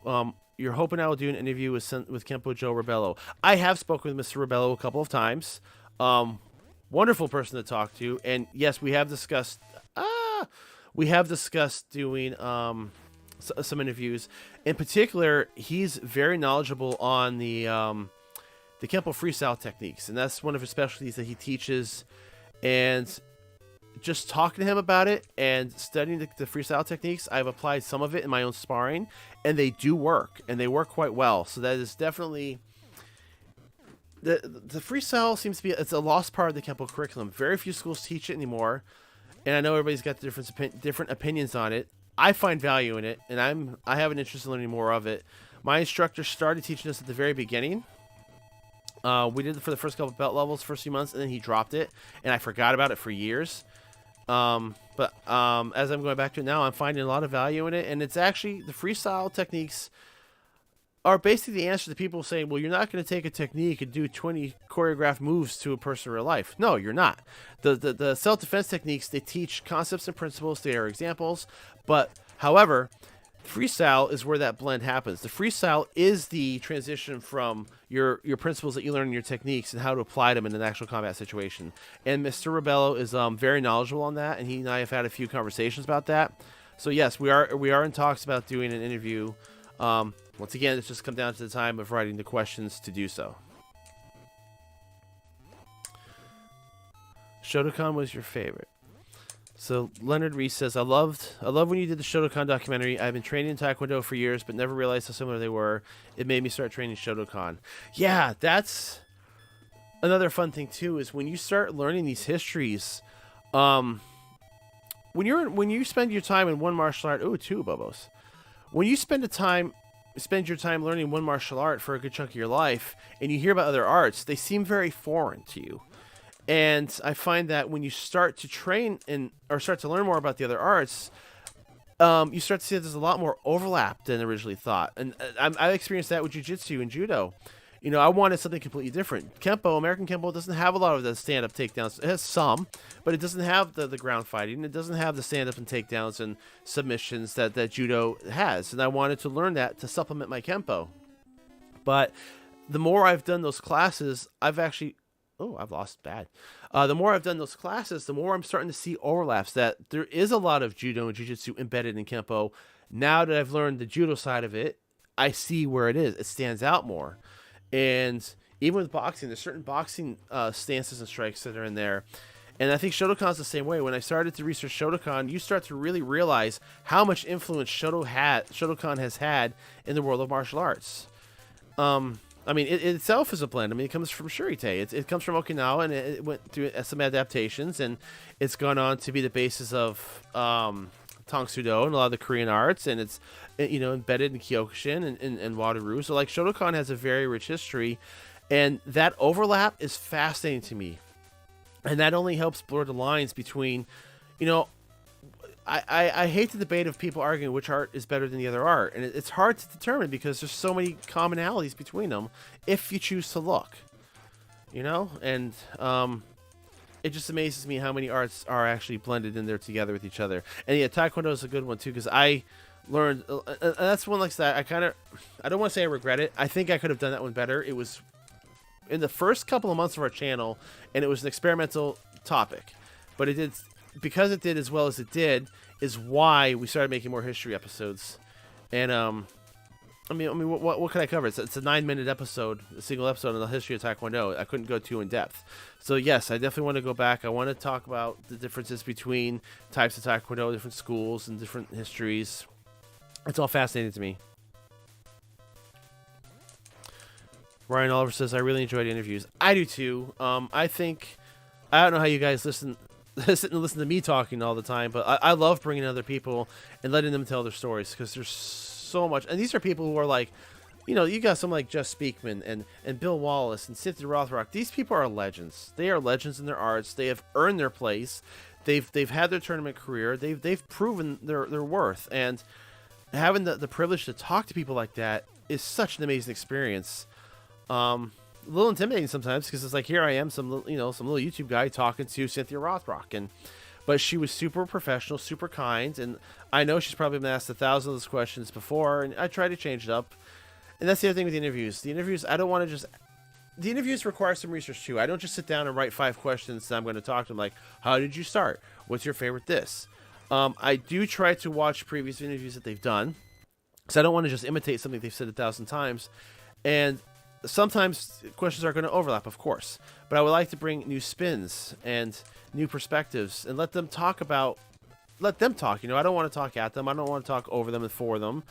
you're hoping I will do an interview with Kenpo Joe Rebello. I have spoken with Mr. Rebello a couple of times. Wonderful person to talk to. And yes, we have discussed doing some interviews. In particular, he's very knowledgeable on the Kenpo freestyle techniques, and that's one of his specialties that he teaches. And just talking to him about it and studying the freestyle techniques, I've applied some of it in my own sparring, and they do work, and they work quite well. So that is definitely the freestyle seems to be it's a lost part of the Kenpo curriculum. Very few schools teach it anymore, and I know everybody's got different opinions on it. I find value in it, and I have an interest in learning more of it. My instructor started teaching us at the very beginning. We did it for the first couple of belt levels, first few months, and then he dropped it, and I forgot about it for years. But as I'm going back to it now, I'm finding a lot of value in it, and it's actually the freestyle techniques are basically the answer to people saying, well, you're not going to take a technique and do 20 choreographed moves to a person in real life. No, you're not. The self-defense techniques, they teach concepts and principles, they are examples, but however, freestyle is where that blend happens. The freestyle is the transition from your principles that you learn in your techniques and how to apply them in an actual combat situation. And Mr. Rebello is very knowledgeable on that, and he and I have had a few conversations about that. So yes, we are in talks about doing an interview. Once again, it's just come down to the time of writing the questions to do so. Shotokan was your favorite. So Leonard Reese says, I love when you did the Shotokan documentary. I've been training in Taekwondo for years, but never realized how similar they were. It made me start training Shotokan. Yeah, that's another fun thing too, is when you start learning these histories, when you spend your time in one martial art, two Bobos. When you spend your time learning one martial art for a good chunk of your life, and you hear about other arts, they seem very foreign to you. And I find that when you start to train or start to learn more about the other arts, you start to see that there's a lot more overlap than originally thought. And I experienced that with jiu-jitsu and judo. I wanted something completely different. American Kenpo doesn't have a lot of the stand-up takedowns. It has some, but it doesn't have the ground fighting. It doesn't have the stand-up and takedowns and submissions that judo has. And I wanted to learn that to supplement my Kenpo. But the more I've done those classes, I've lost bad. The more I've done those classes, the more I'm starting to see overlaps, that there is a lot of judo and jiu-jitsu embedded in Kenpo. Now that I've learned the judo side of it, I see where it is. It stands out more. And even with boxing, there's certain boxing stances and strikes that are in there. And I think Shotokan's the same way. When I started to research Shotokan, you start to really realize how much influence Shotokan has had in the world of martial arts. It itself is a blend. It comes from 𝗔𝗖𝗘𝗦𝗘. It comes from Okinawa, and it went through some adaptations, and it's gone on to be the basis of Tang Sudo and a lot of the Korean arts, and it's embedded in Kyokushin and Wado-ryu. So like Shotokan has a very rich history, And that overlap is fascinating to me. And that only helps blur the lines between, you know, I hate the debate of people arguing which art is better than the other art. And it's hard to determine because there's so many commonalities between them if you choose to look, you know? And it just amazes me how many arts are actually blended in there together with each other. And yeah, Taekwondo is a good one too, because I learned, and that's one like that. I don't want to say I regret it. I think I could have done that one better. It was in the first couple of months of our channel, and it was an experimental topic, but it did, because it did as well as it did, is why we started making more history episodes. And I mean, what can I cover? It's a 9-minute episode, a single episode on the history of Taekwondo. I couldn't go too in depth. So yes, I definitely want to go back. I want to talk about the differences between types of Taekwondo, different schools, and different histories. It's all fascinating to me. Ryan Oliver says, I really enjoyed interviews. I do too. I think, I don't know how you guys listen to me talking all the time, but I love bringing other people and letting them tell their stories, because there's so much. And these are people who are like, you know, you got someone like Jess Speakman and Bill Wallace and Cynthia Rothrock. These people are legends. They are legends in their arts. They have earned their place. They've had their tournament career. They've proven their worth. And having the privilege to talk to people like that is such an amazing experience. A little intimidating sometimes, because it's like, here I am, some little YouTube guy talking to Cynthia Rothrock, but she was super professional, super kind, and I know she's probably been asked 1,000 of those questions before, and I try to change it up. And that's the other thing with the interviews. The interviews require some research too. I don't just sit down and write 5 questions that I'm going to talk to them, like, how did you start? What's your favorite this? I do try to watch previous interviews that they've done, because I don't want to just imitate something they've said 1,000 times. And sometimes questions are going to overlap, of course, but I would like to bring new spins and new perspectives and let them talk. You know, I don't want to talk at them. I don't want to talk over them and for them.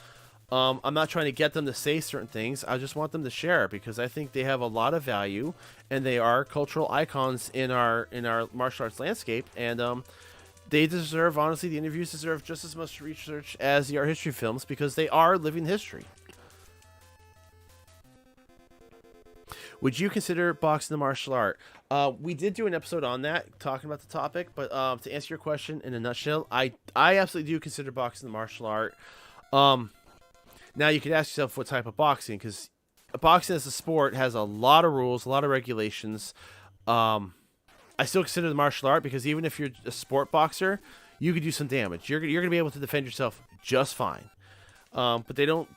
I'm not trying to get them to say certain things. I just want them to share, because I think they have a lot of value, and they are cultural icons in our martial arts landscape. And they deserve, honestly, the interviews deserve just as much research as the art history films, because they are living history. Would you consider boxing a martial art? We did do an episode on that, talking about the topic, but to answer your question in a nutshell, I absolutely do consider boxing a martial art. Now you could ask yourself what type of boxing, because boxing as a sport has a lot of rules, a lot of regulations. I still consider the martial art, because even if you're a sport boxer, you could do some damage. You're going to be able to defend yourself just fine. But they don't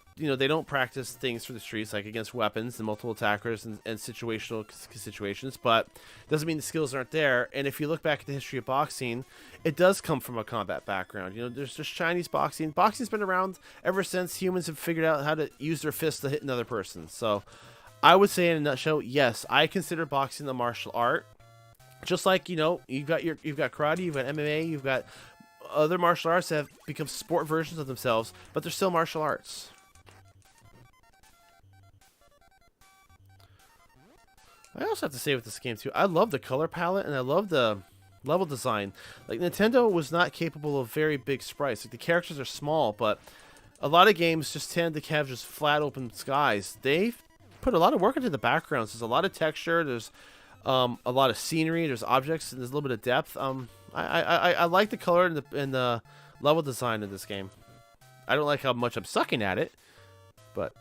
practice things for the streets, like against weapons and multiple attackers and situational situations, but doesn't mean the skills aren't there. And if you look back at the history of boxing, it does come from a combat background. You know, there's just Chinese boxing. Boxing's been around ever since humans have figured out how to use their fists to hit another person. So I would say, in a nutshell, yes, I consider boxing a martial art. Just like, you know, you've got karate, you've got MMA, you've got other martial arts that have become sport versions of themselves, but they're still martial arts. I also have to say with this game too, I love the color palette and I love the level design. Like, Nintendo was not capable of very big sprites. Like, the characters are small, but a lot of games just tend to have just flat open skies. They've put a lot of work into the backgrounds. There's a lot of texture. There's a lot of scenery. There's objects, and there's a little bit of depth. I like the color and the level design in this game. I don't like how much I'm sucking at it, but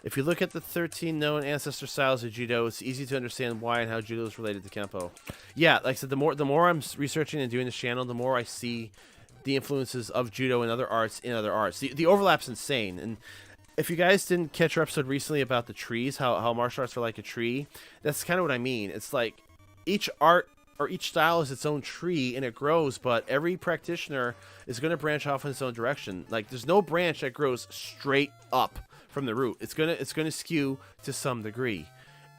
if you look at the 13 known ancestor styles of judo, it's easy to understand why and how judo is related to Kenpo. Yeah, like I said, the more I'm researching and doing this channel, the more I see the influences of judo and other arts in other arts. The overlap's insane. And if you guys didn't catch our episode recently about the trees, how martial arts are like a tree, that's kind of what I mean. It's like each art or each style is its own tree and it grows, but every practitioner is going to branch off in its own direction. Like, there's no branch that grows straight up from the root. It's gonna skew to some degree,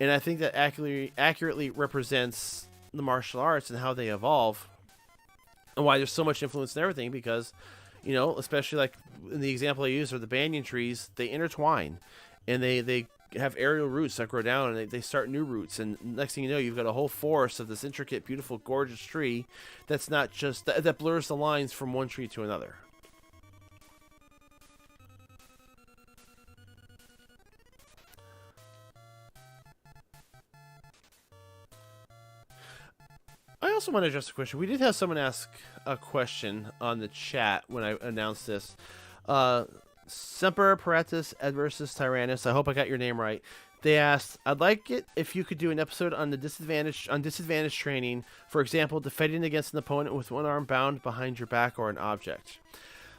and I think that accurately represents the martial arts and how they evolve, and why there's so much influence in everything. Because, you know, especially like in the example I used, or the banyan trees, they intertwine, and they have aerial roots that grow down, and they start new roots, and next thing you know, you've got a whole forest of this intricate, beautiful, gorgeous tree that's not just that blurs the lines from one tree to another. also want to address a question. We did have someone ask a question on the chat when I announced this. 𝗘𝗫𝗧𝗘𝗡𝗧 adversus tyrannus. I hope I got your name right. They asked, I'd like it if you could do an episode on disadvantage training. For example, defending against an opponent with one arm bound behind your back or an object.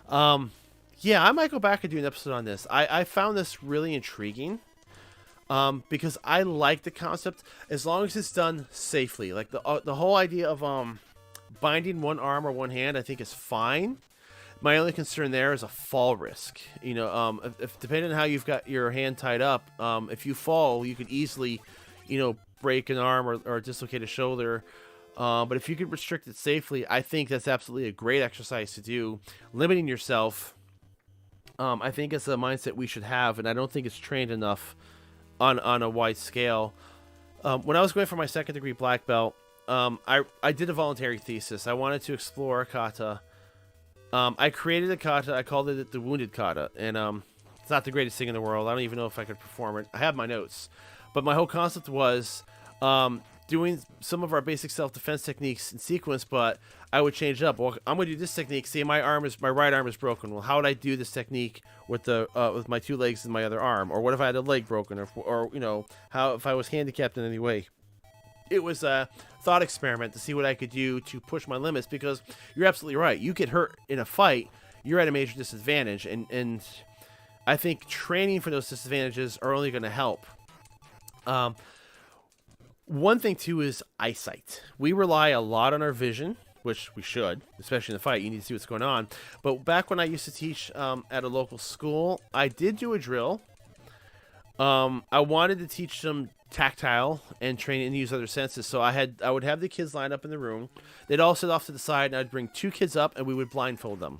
Yeah, I might go back and do an episode on this. I found this really intriguing. Because I like the concept as long as it's done safely. Like the whole idea of binding one arm or one hand, I think is fine. My only concern there is a fall risk. You know, if depending on how you've got your hand tied up, if you fall, you could easily, you know, break an arm or dislocate a shoulder. But if you could restrict it safely, I think that's absolutely a great exercise to do. Limiting yourself, I think it's a mindset we should have, and I don't think it's trained enough on a wide scale. When I was going for my second degree black belt, I did a voluntary thesis. I wanted to explore kata. I created a kata. I called it the Wounded Kata, and it's not the greatest thing in the world. I don't even know if I could perform it. I have my notes, but my whole concept was doing some of our basic self-defense techniques in sequence, but I would change it up. Well, I'm going to do this technique. See, my right arm is broken. Well, how would I do this technique with with my two legs and my other arm? Or what if I had a leg broken? Or you know, how if I was handicapped in any way? It was a thought experiment to see what I could do to push my limits, because you're absolutely right. You get hurt in a fight, you're at a major disadvantage, and I think training for those disadvantages are only going to help. One thing, too, is eyesight. We rely a lot on our vision, which we should, especially in the fight. You need to see what's going on. But back when I used to teach at a local school, I did do a drill. I wanted to teach them tactile and train and use other senses. So I would have the kids line up in the room. They'd all sit off to the side, and I'd bring two kids up, and we would blindfold them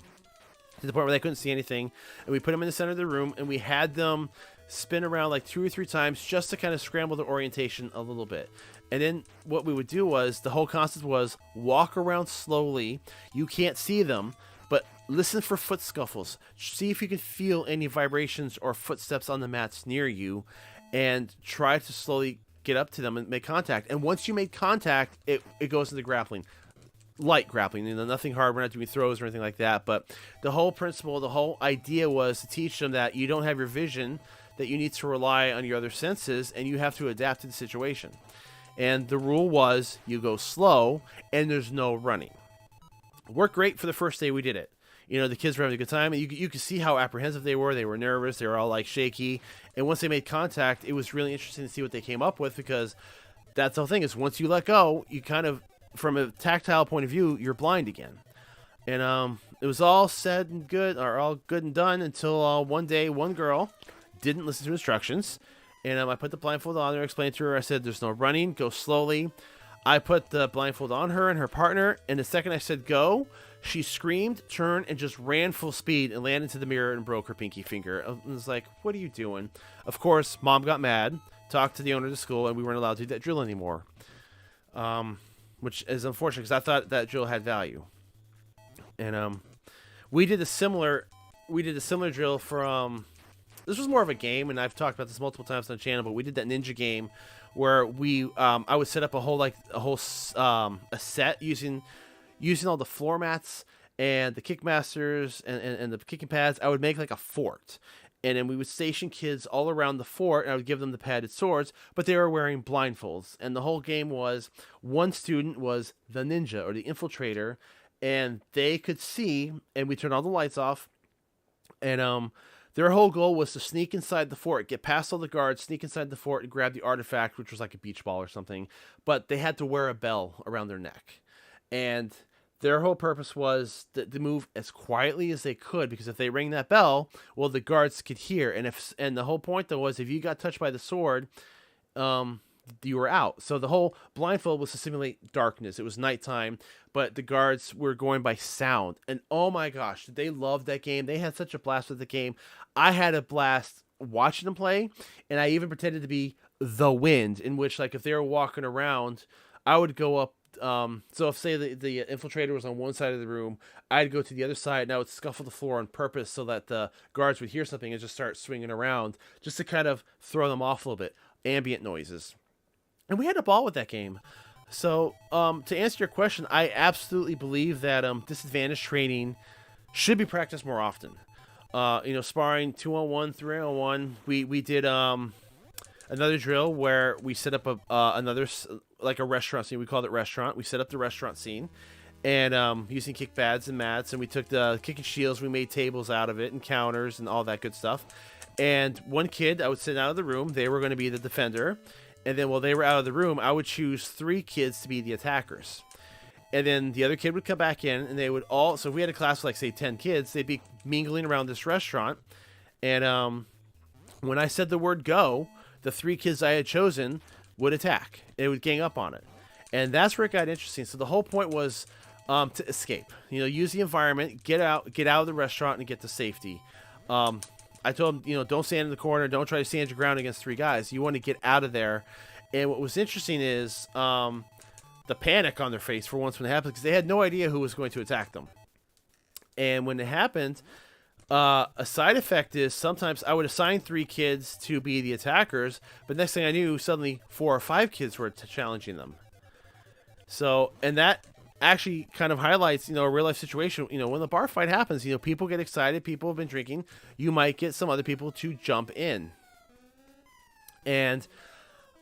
to the point where they couldn't see anything. And we put them in the center of the room, and we had them spin around like 2 or 3 times just to kind of scramble their orientation a little bit. And then what we would do was, the whole concept was walk around slowly. You can't see them, but listen for foot scuffles. See if you can feel any vibrations or footsteps on the mats near you, and try to slowly get up to them and make contact. And once you make contact, it goes into grappling. Light grappling, you know, nothing hard. We're not doing throws or anything like that. But the whole principle, the whole idea was to teach them that you don't have your vision, that you need to rely on your other senses, and you have to adapt to the situation. And the rule was you go slow and there's no running. It worked great for the first day we did it. You know, the kids were having a good time, and you could see how apprehensive they were. They were nervous. They were all like shaky. And once they made contact, it was really interesting to see what they came up with, because that's the whole thing is once you let go, you kind of, from a tactile point of view, you're blind again. And it was all said and good, or all good and done, until one day one girl didn't listen to instructions. And I put the blindfold on her, explained to her, I said, there's no running, go slowly. I put the blindfold on her and her partner, and the second I said go, she screamed, turned, and just ran full speed and landed into the mirror and broke her pinky finger. I was like, what are you doing? Of course, Mom got mad, talked to the owner of the school, and we weren't allowed to do that drill anymore. Which is unfortunate, because I thought that drill had value. And we did a similar drill for this was more of a game, and I've talked about this multiple times on the channel, but we did that ninja game where I would set up a set using all the floor mats and the kickmasters and the kicking pads. I would make like a fort, and then we would station kids all around the fort, and I would give them the padded swords, but they were wearing blindfolds. And the whole game was, one student was the ninja or the infiltrator, and they could see, and we turned all the lights off, and their whole goal was to sneak inside the fort, get past all the guards, sneak inside the fort, and grab the artifact, which was like a beach ball or something. But they had to wear a bell around their neck. And their whole purpose was to move as quietly as they could, because if they rang that bell, well, the guards could hear. And the whole point, though, was if you got touched by the sword, you were out. So the whole blindfold was to simulate darkness. It was nighttime, but the guards were going by sound. And oh my gosh, they loved that game. They had such a blast with the game. I had a blast watching them play, and I even pretended to be the wind, in which, like, if they were walking around, I would go up. So if, say, the infiltrator was on one side of the room, I'd go to the other side, and I would scuffle the floor on purpose so that the guards would hear something and just start swinging around, just to kind of throw them off a little bit. Ambient noises. And we had a ball with that game. So, to answer your question, I absolutely believe that disadvantage training should be practiced more often. Sparring 2-on-1, 3-on-1. We did another drill where we set up like a restaurant scene. We called it restaurant. We set up the restaurant scene, and using kick pads and mats, and we took the kicking shields. We made tables out of it and counters and all that good stuff. And one kid, I would send out of the room. They were going to be the defender. And then while they were out of the room, I would choose 3 kids to be the attackers. And then the other kid would come back in, and they would all... So if we had a class of, like, say, 10 kids, they'd be mingling around this restaurant. And when I said the word go, the 3 kids I had chosen would attack. They would gang up on it. And that's where it got interesting. So the whole point was to escape. Use the environment, get out of the restaurant, and get to safety. I told him, don't stand in the corner. Don't try to stand your ground against 3 guys. You want to get out of there. And what was interesting is the panic on their face for once when it happened, because they had no idea who was going to attack them. And when it happened, a side effect is sometimes I would assign 3 kids to be the attackers, but next thing I knew, suddenly 4 or 5 kids were challenging them. So, and that actually kind of highlights, a real life situation. When the bar fight happens, people get excited, people have been drinking, you might get some other people to jump in. And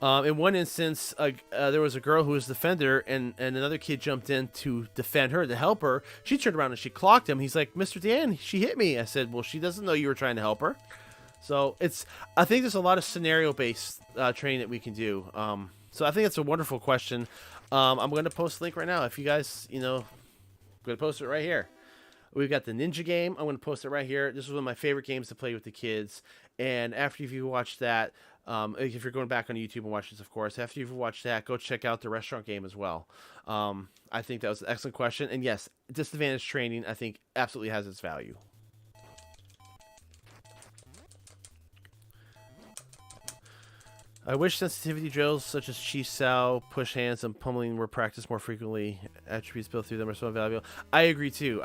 in one instance, there was a girl who was the defender, and another kid jumped in to defend her, to help her. She turned around and she clocked him. He's like, "Mr. Dan, she hit me." I said, "Well, she doesn't know you were trying to help her." So I think there's a lot of scenario-based training that we can do. So I think it's a wonderful question. I'm going to post a link right now. If you guys, I'm going to post it right here. We've got the ninja game. I'm going to post it right here. This is one of my favorite games to play with the kids. And after you watch that, if you're going back on YouTube and watch this, of course, after you've watched that, go check out the restaurant game as well. I think that was an excellent question. And yes, disadvantage training, I think, absolutely has its value. I wish sensitivity drills such as 𝗔𝗖𝗘𝗧, push hands, and pummeling were practiced more frequently. Attributes built through them are so valuable. I agree too.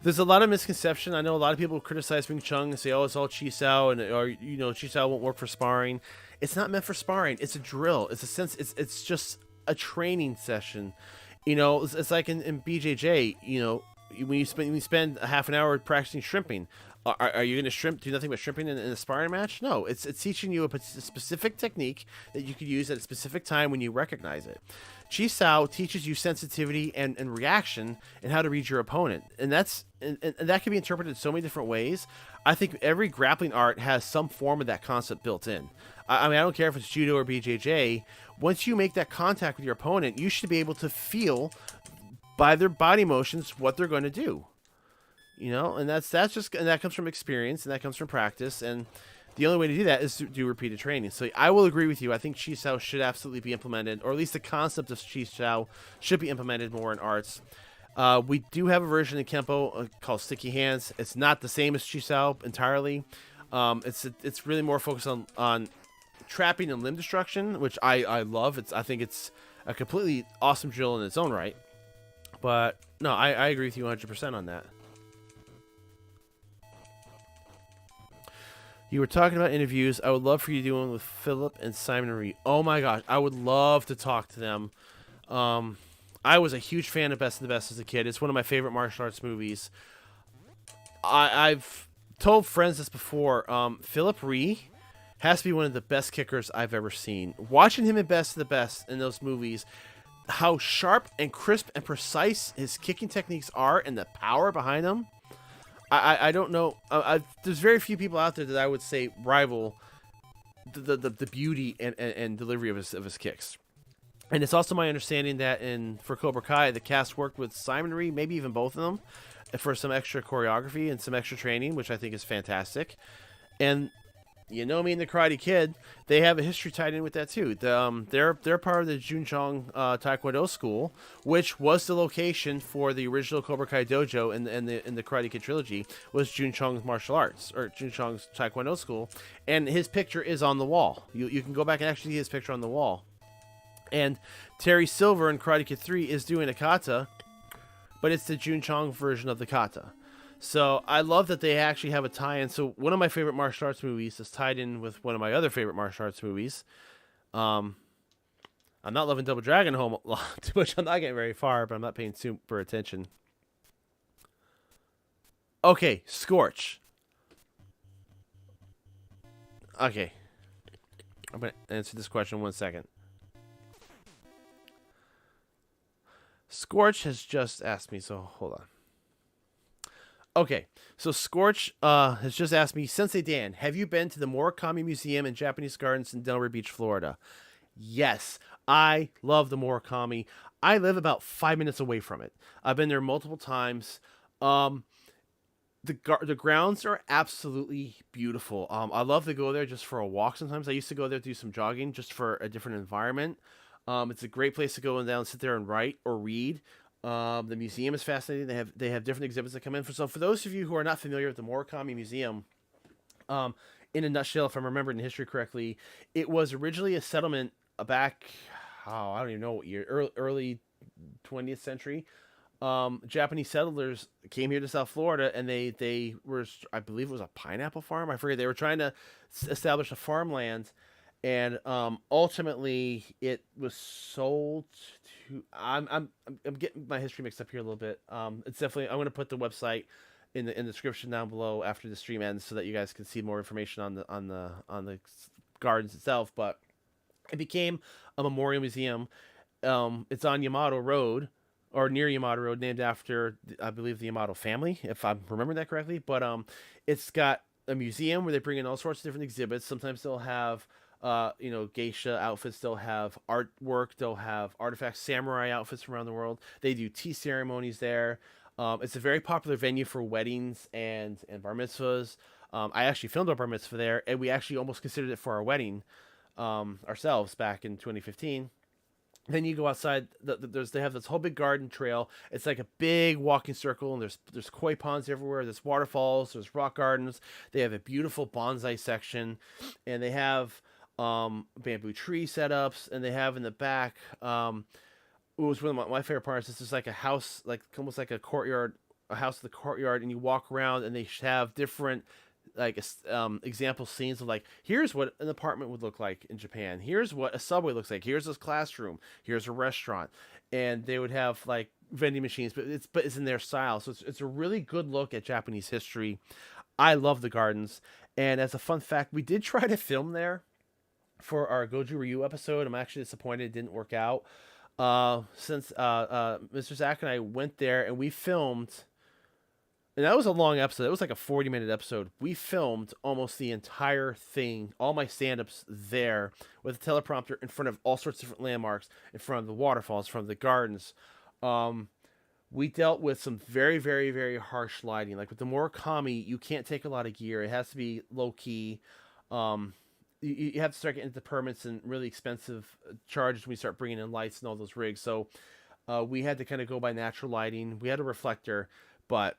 There's a lot of misconception. I know a lot of people criticize Wing Chun and say, "Oh, it's all 𝗔𝗖𝗘," and or 𝗔𝗖𝗘 won't work for sparring. It's not meant for sparring. It's a drill. It's just a training session. It's like in BJJ. When you spend a half an hour practicing shrimping. Are you going to do nothing but shrimping in a sparring match? No, it's teaching you a specific technique that you could use at a specific time when you recognize it. 𝗔𝗖𝗘 teaches you sensitivity and reaction and how to read your opponent. And that can be interpreted so many different ways. I think every grappling art has some form of that concept built in. I don't care if it's judo or BJJ. Once you make that contact with your opponent, you should be able to feel by their body motions what they're going to do. And that comes from experience, and that comes from practice, and the only way to do that is to do repeated training. So I will agree with you. I think 𝗔𝗖𝗘 should absolutely be implemented, or at least the concept of 𝗔𝗖𝗘 should be implemented more in arts. We do have a version in Kenpo called Sticky Hands. It's not the same as 𝗔𝗖𝗘 entirely. It's really more focused on trapping and limb destruction, which I love. I think it's a completely awesome drill in its own right. But no, I agree with you 100% on that. You were talking about interviews. I would love for you to do one with Philip and Simon Reed. Oh my gosh, I would love to talk to them. I was a huge fan of Best of the Best as a kid. It's one of my favorite martial arts movies. I've told friends this before. Philip Reed has to be one of the best kickers I've ever seen. Watching him in Best of the Best in those movies, how sharp and crisp and precise his kicking techniques are and the power behind them. I don't know. There's very few people out there that I would say rival the beauty and delivery of his kicks. And it's also my understanding that for Cobra Kai, the cast worked with Simon Reed, maybe even both of them, for some extra choreography and some extra training, which I think is fantastic. And me and the Karate Kid, they have a history tied in with that too. They're part of the 𝗔𝗖𝗖𝗘𝗦𝗦 Taekwondo school, which was the location for the original Cobra Kai Dojo in the Karate Kid trilogy. Was 𝗔𝗖𝗄's martial arts, or 𝗔𝗖𝗄's Taekwondo school, and his picture is on the wall. You can go back and actually see his picture on the wall. And Terry Silver in Karate Kid 3 is doing a kata, but it's the 𝗔𝗖𝗄 version of the kata. So I love that they actually have a tie-in. So one of my favorite martial arts movies is tied in with one of my other favorite martial arts movies. I'm I'm not loving Double Dragon home too much. I'm not getting very far, but I'm not paying super attention. Okay, Scorch. Okay. I'm going to answer this question in 1 second. Scorch has just asked me, so hold on. Okay, so Scorch has just asked me, Sensei Dan, have you been to the Morikami Museum and Japanese Gardens in Delray Beach, Florida? Yes, I love the Morikami. I live about 5 minutes away from it. I've been there multiple times. The grounds are absolutely beautiful. I love to go there just for a walk sometimes. I used to go there to do some jogging just for a different environment. It's a great place to go and down and sit there and write or read. The museum is fascinating. They have different exhibits that come in. So for those of you who are not familiar with the Morikami Museum, in a nutshell, if I'm remembering the history correctly, it was originally a settlement back, I don't even know what year, early 20th century. Japanese settlers came here to South Florida, and they were, I believe it was a pineapple farm. I forget. They were trying to establish a farmland, and ultimately it was sold to. I'm getting my history mixed up here a little bit. It's definitely. I'm going to put the website in the description down below after the stream ends, so that you guys can see more information on the gardens itself. But it became a memorial museum. It's on Yamato Road, or near Yamato Road, named after, I believe, the Yamato family, if I'm remembering that correctly. But it's got a museum where they bring in all sorts of different exhibits. Sometimes they'll have, geisha outfits. They'll have artwork. They'll have artifacts, samurai outfits from around the world. They do tea ceremonies there. It's a very popular venue for weddings and bar mitzvahs. I actually filmed a bar mitzvah there, and we actually almost considered it for our wedding ourselves back in 2015. Then you go outside. They have this whole big garden trail. It's like a big walking circle, and there's koi ponds everywhere. There's waterfalls. There's rock gardens. They have a beautiful bonsai section, and they have bamboo tree setups. And they have in the back. It was one of my favorite parts. It's just like a house, like almost like a courtyard, a house in the courtyard, and you walk around, and they have different example scenes of like, here's what an apartment would look like in Japan, here's what a subway looks like, here's this classroom, here's a restaurant, and they would have like vending machines, but it's in their style. So it's a really good look at Japanese history. I love the gardens, and as a fun fact, we did try to film there for our Goju Ryu episode. I'm actually disappointed it didn't work out. Since Mr. Zach and I went there and we filmed. And that was a long episode. It was like a 40-minute episode. We filmed almost the entire thing, all my stand-ups there, with a teleprompter in front of all sorts of different landmarks, in front of the waterfalls, in front of the gardens. We dealt with some very, very, very harsh lighting. Like with the Morikami, you can't take a lot of gear. It has to be low-key. You have to start getting into permits and really expensive charges when you start bringing in lights and all those rigs. So we had to kind of go by natural lighting. We had a reflector, but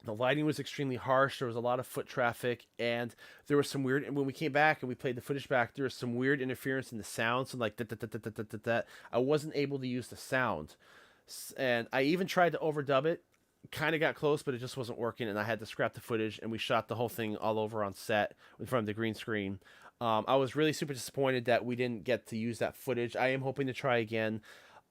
the lighting was extremely harsh. There was a lot of foot traffic, and there was some weird. And when we came back and we played the footage back, there was some weird interference in the sound. So like that. I wasn't able to use the sound, and I even tried to overdub it. Kind of got close, but it just wasn't working, and I had to scrap the footage. And we shot the whole thing all over on set in front of the green screen. I was really super disappointed that we didn't get to use that footage. I am hoping to try again.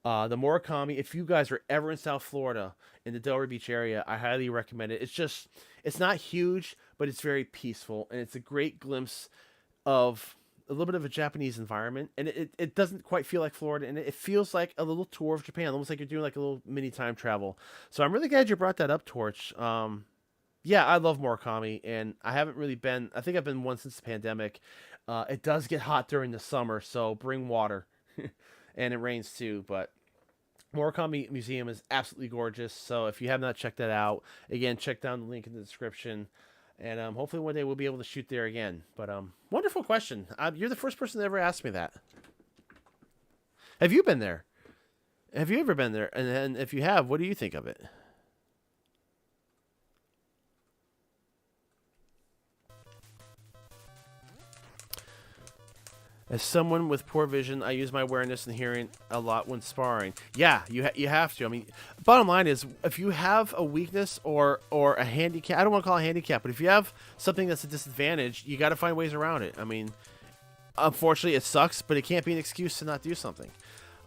The Morikami, if you guys are ever in South Florida, in the Delray Beach area, I highly recommend it. It's not huge, but it's very peaceful, and it's a great glimpse of a little bit of a Japanese environment, and it doesn't quite feel like Florida, and it feels like a little tour of Japan, almost like you're doing like a little mini time travel. So I'm really glad you brought that up, Torch. Yeah, I love Morikami, and I haven't really been, I think I've been once since the pandemic. It does get hot during the summer, so bring water. And it rains too, but Morikami Museum is absolutely gorgeous. So if you have not checked that out, again, check down the link in the description. And hopefully one day we'll be able to shoot there again. But wonderful question. You're the first person that ever asked me that. Have you been there? Have you ever been there? And if you have, what do you think of it? As someone with poor vision, I use my awareness and hearing a lot when sparring. Yeah, you have to. I mean, bottom line is, if you have a weakness or a handicap, I don't want to call it a handicap, but if you have something that's a disadvantage, you got to find ways around it. I mean, unfortunately, it sucks, but it can't be an excuse to not do something.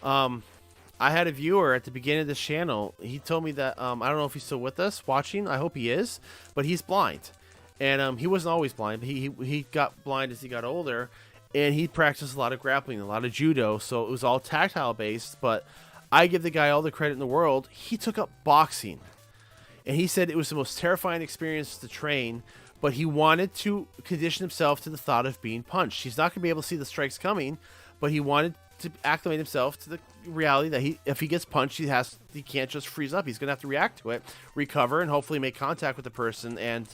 Um, I had a viewer at the beginning of this channel. He told me that I don't know if he's still with us watching. I hope he is, but he's blind, and he wasn't always blind. But he got blind as he got older, and he practiced a lot of grappling, a lot of judo. So it was all tactile based. But I give the guy all the credit in the world. He took up boxing, and he said it was the most terrifying experience to train. But he wanted to condition himself to the thought of being punched. He's not going to be able to see the strikes coming, but he wanted to acclimate himself to the reality that if he gets punched, he can't just freeze up. He's going to have to react to it, recover, and hopefully make contact with the person. And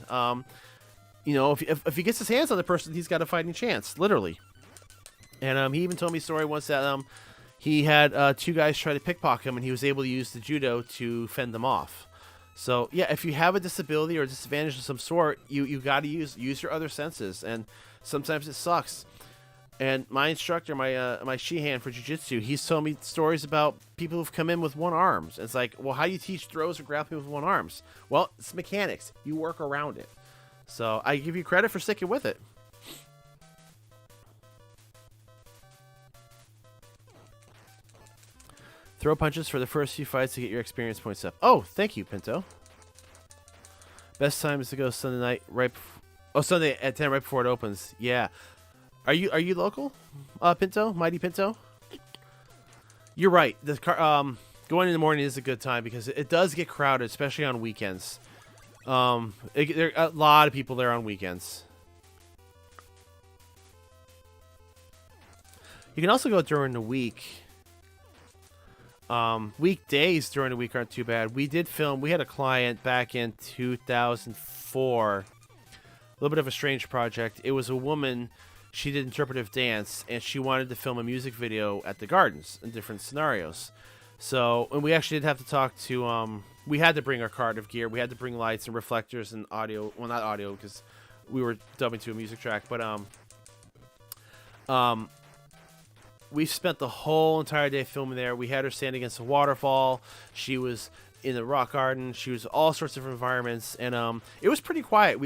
if he gets his hands on the person, he's got a fighting chance, literally. And he even told me a story once that he had 2 guys try to pickpocket him, and he was able to use the judo to fend them off. So yeah, if you have a disability or a disadvantage of some sort, you got to use your other senses, and sometimes it sucks. And my instructor, my Shihan for jiu-jitsu, he's told me stories about people who've come in with one arm. It's like, well, how do you teach throws or grappling with one arm? Well, it's mechanics. You work around it. So I give you credit for sticking with it. Throw punches for the first few fights to get your experience points up. Oh, thank you, Pinto. Best time is to go Sunday night Sunday at 10 right before it opens. Yeah. Are you local, Pinto? Mighty Pinto? You're right. Going in the morning is a good time because it does get crowded, especially on weekends. There are a lot of people there on weekends. You can also go during the week. Weekdays during the week aren't too bad. We did film. We had a client back in 2004. A little bit of a strange project. It was a woman. She did interpretive dance, and she wanted to film a music video at the gardens in different scenarios. So, and we actually did have to talk to, we had to bring our cart of gear. We had to bring lights and reflectors and audio. Well, not audio, because we were dubbing to a music track. But, we spent the whole entire day filming there. We had her stand against a waterfall. She was in the rock garden. She was all sorts of environments, and it was pretty quiet.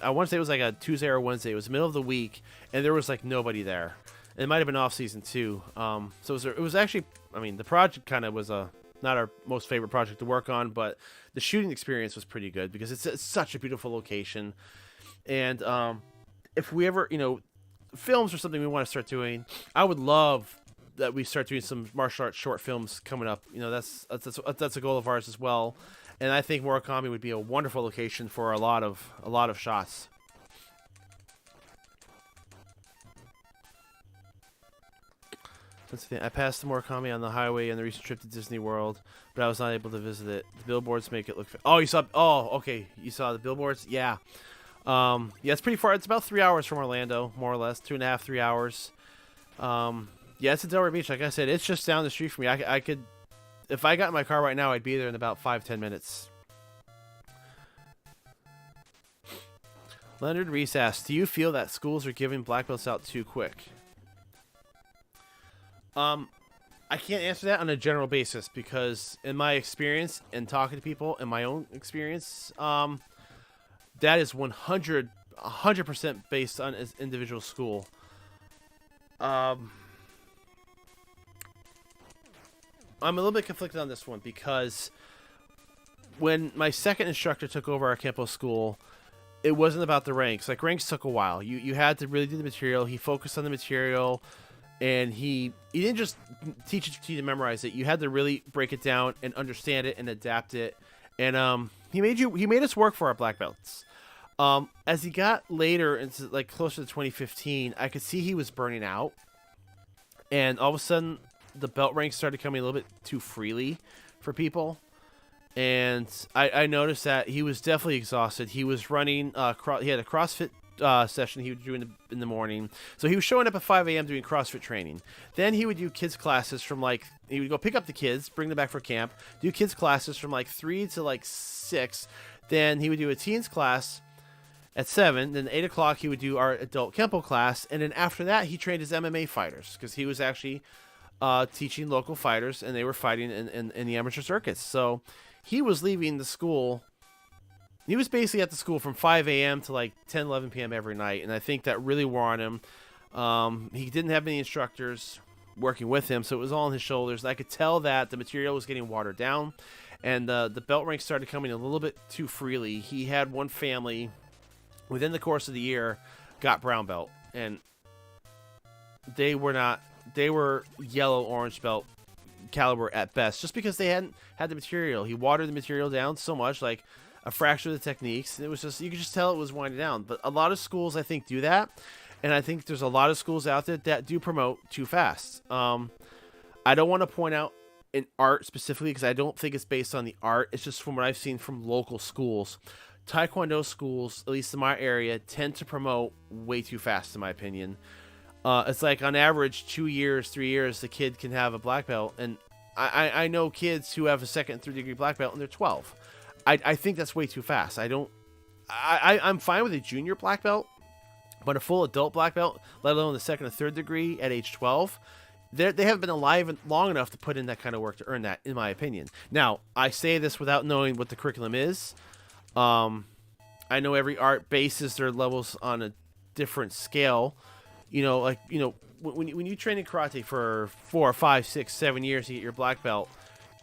I want to say it was like a Tuesday or Wednesday. It was the middle of the week, and there was like nobody there. And it might have been off season too. So it was actually, I mean, the project kind of was not our most favorite project to work on, but the shooting experience was pretty good because it's such a beautiful location. And if we ever, films or something we want to start doing, I would love that we start doing some martial arts short films coming up. That's a goal of ours as well, and I think Morikami would be a wonderful location for a lot of shots. I passed the Morikami on the highway on the recent trip to Disney World, but I was not able to visit it. The billboards make it look. Oh, you saw? Oh, okay. You saw the billboards? Yeah. Yeah, it's pretty far. It's about 3 hours from Orlando, more or less, 2.5, 3 hours. Yeah, it's at Delray Beach. Like I said, it's just down the street from me. I could, if I got in my car right now, I'd be there in about 5-10 minutes. Leonard Reese asks, do you feel that schools are giving black belts out too quick? I can't answer that on a general basis because in my experience and talking to people in my own experience, that is 100% based on an individual school. I'm a little bit conflicted on this one because when my second instructor took over our Kenpo school, it wasn't about the ranks. Like, ranks took a while. You had to really do the material. He focused on the material, and he didn't just teach it to you to memorize it. You had to really break it down and understand it and adapt it. And he made us work for our black belts. As he got later into like closer to 2015, I could see he was burning out, and all of a sudden the belt ranks started coming a little bit too freely for people. And I noticed that he was definitely exhausted. He was running, he had a CrossFit session he would do in the morning. So he was showing up at 5 a.m. doing CrossFit training. Then he would do kids classes from he would go pick up the kids, bring them back for camp, do kids classes from 3 to 6. Then he would do a teens class at 7. Then 8 o'clock he would do our adult Kenpo class. And then after that he trained his MMA fighters because he was actually teaching local fighters, and they were fighting in the amateur circuits. So he was leaving the school. He was basically at the school from 5 a.m. to 10, 11 p.m. every night, and I think that really wore on him. He didn't have any instructors. working with him, so it was all on his shoulders. I could tell that the material was getting watered down, and the belt rank started coming a little bit too freely. He had one family within the course of the year got brown belt, and they were yellow orange belt caliber at best, just because they hadn't had the material. He watered the material down so much, like a fraction of the techniques, and it was just, you could just tell it was winding down. But a lot of schools, I think, do that, and I think there's a lot of schools out there that do promote too fast. I don't want to point out in art specifically, because I don't think it's based on the art. It's just from what I've seen from local schools. Taekwondo schools, at least in my area, tend to promote way too fast, in my opinion. It's like on average 2 years, 3 years, the kid can have a black belt, and I know kids who have a second and third degree black belt and they're 12. I think that's way too fast. I'm fine with a junior black belt, but a full adult black belt, let alone the second or third degree at age 12, they haven't been alive long enough to put in that kind of work to earn that, in my opinion. Now, I say this without knowing what the curriculum is. I know every art bases their levels on a different scale. When you train in karate for 4, 5, 6, 7 years to get your black belt,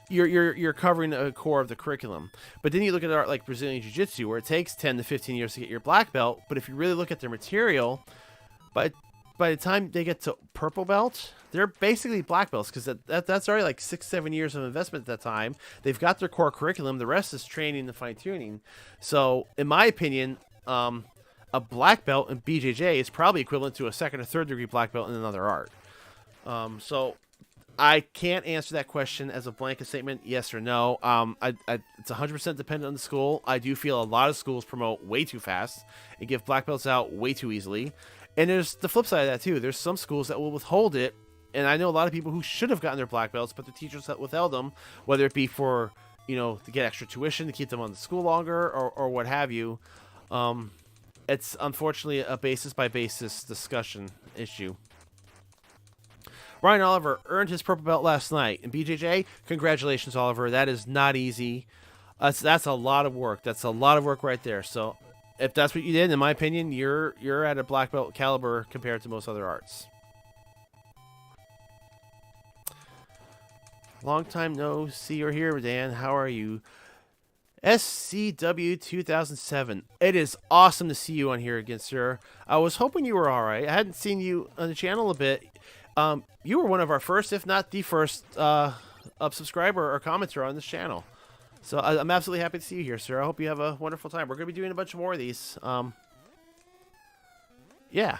you're covering a core of the curriculum. But then you look at art like Brazilian Jiu-Jitsu, where it takes 10 to 15 years to get your black belt. But if you really look at their material, by the time they get to purple belt, they're basically black belts, because that's already like 6, 7 years of investment at that time. They've got their core curriculum. The rest is training and fine-tuning. So, in my opinion, a black belt in BJJ is probably equivalent to a second or third degree black belt in another art. So I can't answer that question as a blanket statement, yes or no. It's 100% dependent on the school. I do feel a lot of schools promote way too fast and give black belts out way too easily. And there's the flip side of that too. There's some schools that will withhold it. And I know a lot of people who should have gotten their black belts, but the teachers withheld them, whether it be for, to get extra tuition, to keep them on the school longer, or what have you. It's unfortunately a basis by basis discussion issue. Ryan Oliver earned his purple belt last night in BJJ. Congratulations, Oliver. That is not easy. That's a lot of work. That's a lot of work right there. So if that's what you did, in my opinion, you're at a black belt caliber compared to most other arts. Long time no see or hear, Dan. How are you? SCW 2007. It is awesome to see you on here again, sir. I was hoping you were all right. I hadn't seen you on the channel a bit. You were one of our first, if not the first, subscriber or commenter on this channel. So I'm absolutely happy to see you here, sir. I hope you have a wonderful time. We're going to be doing a bunch more of these. Yeah.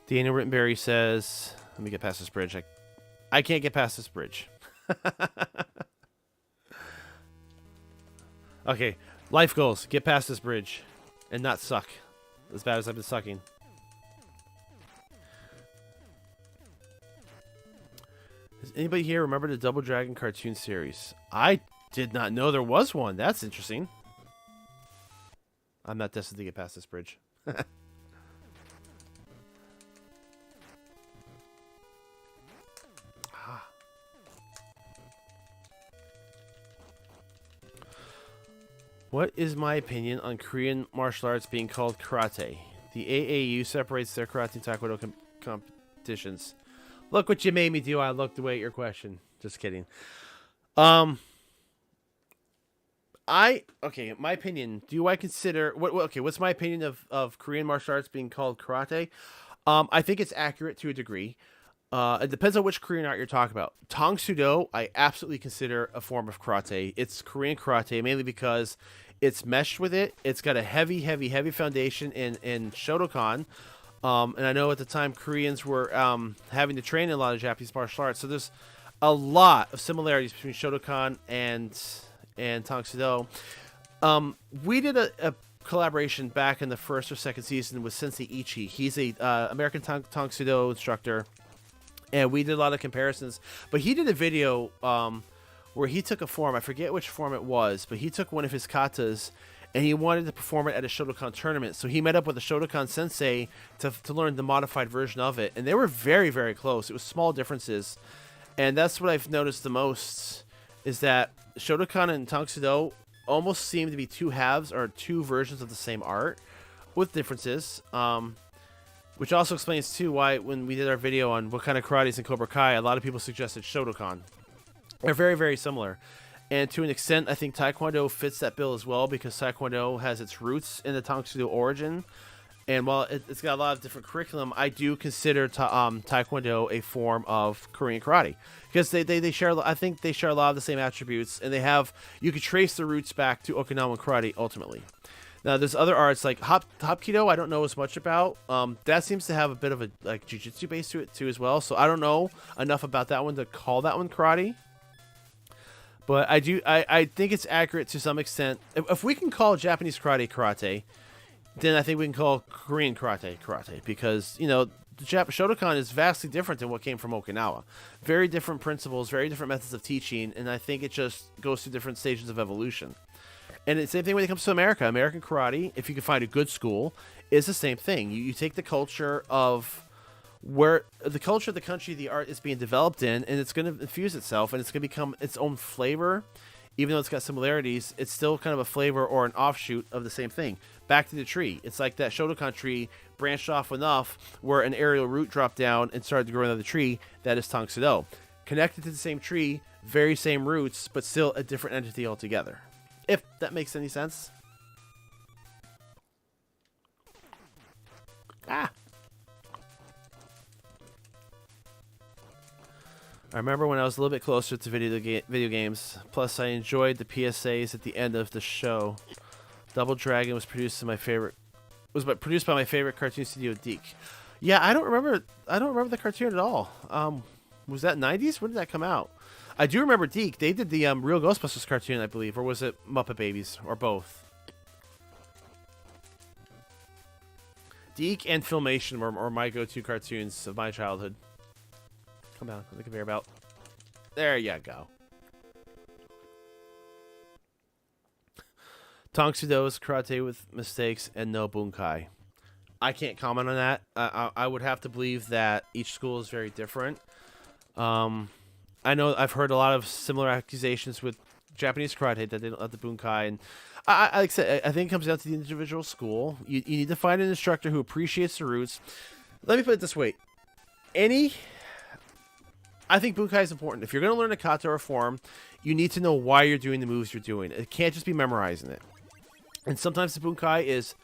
Daniel Rittenberry says, let me get past this bridge. I can't get past this bridge. Okay, life goals. Get past this bridge and not suck as bad as I've been sucking. Does anybody here remember the Double Dragon cartoon series? I did not know there was one. That's interesting. I'm not destined to get past this bridge. What is my opinion on Korean martial arts being called karate? The AAU separates their karate and taekwondo competitions. Look what you made me do. I looked away at your question. Just kidding. My opinion. Do I consider what's my opinion of Korean martial arts being called karate? I think it's accurate to a degree. It depends on which Korean art you're talking about. Tang-Soo-Do, I absolutely consider a form of karate. It's Korean karate, mainly because it's meshed with it. It's got a heavy, heavy, heavy foundation in Shotokan. And I know at the time Koreans were having to train in a lot of Japanese martial arts. So there's a lot of similarities between Shotokan and Tang-Soo-Do. We did a collaboration back in the first or second season with Sensei Ichi. He's a American Tang-Soo-Do instructor. And we did a lot of comparisons. But he did a video where he took a form. I forget which form it was. But he took one of his katas, and he wanted to perform it at a Shotokan tournament. So he met up with a Shotokan sensei to learn the modified version of it. And they were very, very close. It was small differences. And that's what I've noticed the most, is that Shotokan and Tang-Soo-Do almost seem to be two halves or two versions of the same art with differences. which also explains too why when we did our video on what kind of karate is in Cobra Kai, a lot of people suggested Shotokan. They're very, very similar. And to an extent, I think Taekwondo fits that bill as well, because Taekwondo has its roots in the Tang Soo Do origin. And while it's got a lot of different curriculum, I do consider Taekwondo a form of Korean karate, because they share. I think they share a lot of the same attributes, and you could trace the roots back to Okinawan karate ultimately. Now, there's other arts like Hapkido. I don't know as much about. That seems to have a bit of a like jiu-jitsu base to it too as well. So I don't know enough about that one to call that one karate. But I do. I think it's accurate to some extent. If we can call Japanese karate, then I think we can call Korean karate, because, you know, the Shotokan is vastly different than what came from Okinawa. Very different principles, very different methods of teaching, and I think it just goes through different stages of evolution. And it's the same thing when it comes to America. American karate, if you can find a good school, is the same thing. You take the culture of the country the art is being developed in, and it's going to infuse itself, and it's going to become its own flavor. Even though it's got similarities, it's still kind of a flavor or an offshoot of the same thing. Back to the tree. It's like that Shotokan tree branched off enough where an aerial root dropped down and started to grow another tree. That is Tang Soo Do. Connected to the same tree, very same roots, but still a different entity altogether. If that makes any sense. I remember when I was a little bit closer to video games. Plus, I enjoyed the PSAs at the end of the show. Double Dragon was produced by my favorite cartoon studio, 𝗘𝗫𝗖𝗘𝗦𝗕𝗥. Yeah, I don't remember the cartoon at all. Was that 90s? When did that come out? I do remember 𝗘𝗫𝗖𝗘𝗥. They did the Real Ghostbusters cartoon, I believe, or was it Muppet Babies, or both? 𝗘𝗫𝗖𝗘𝗏 and Filmation were my go-to cartoons of my childhood. Come on, the conveyor belt. There you go. Tang Soo Do is karate with mistakes and no bunkai. I can't comment on that. I would have to believe that each school is very different. I know I've heard a lot of similar accusations with Japanese karate that they don't have the bunkai, and like I said, I think it comes down to the individual school. You need to find an instructor who appreciates the roots. Let me put it this way: I think bunkai is important. If you're going to learn a kata or form, you need to know why you're doing the moves you're doing. It can't just be memorizing it. And sometimes the bunkai is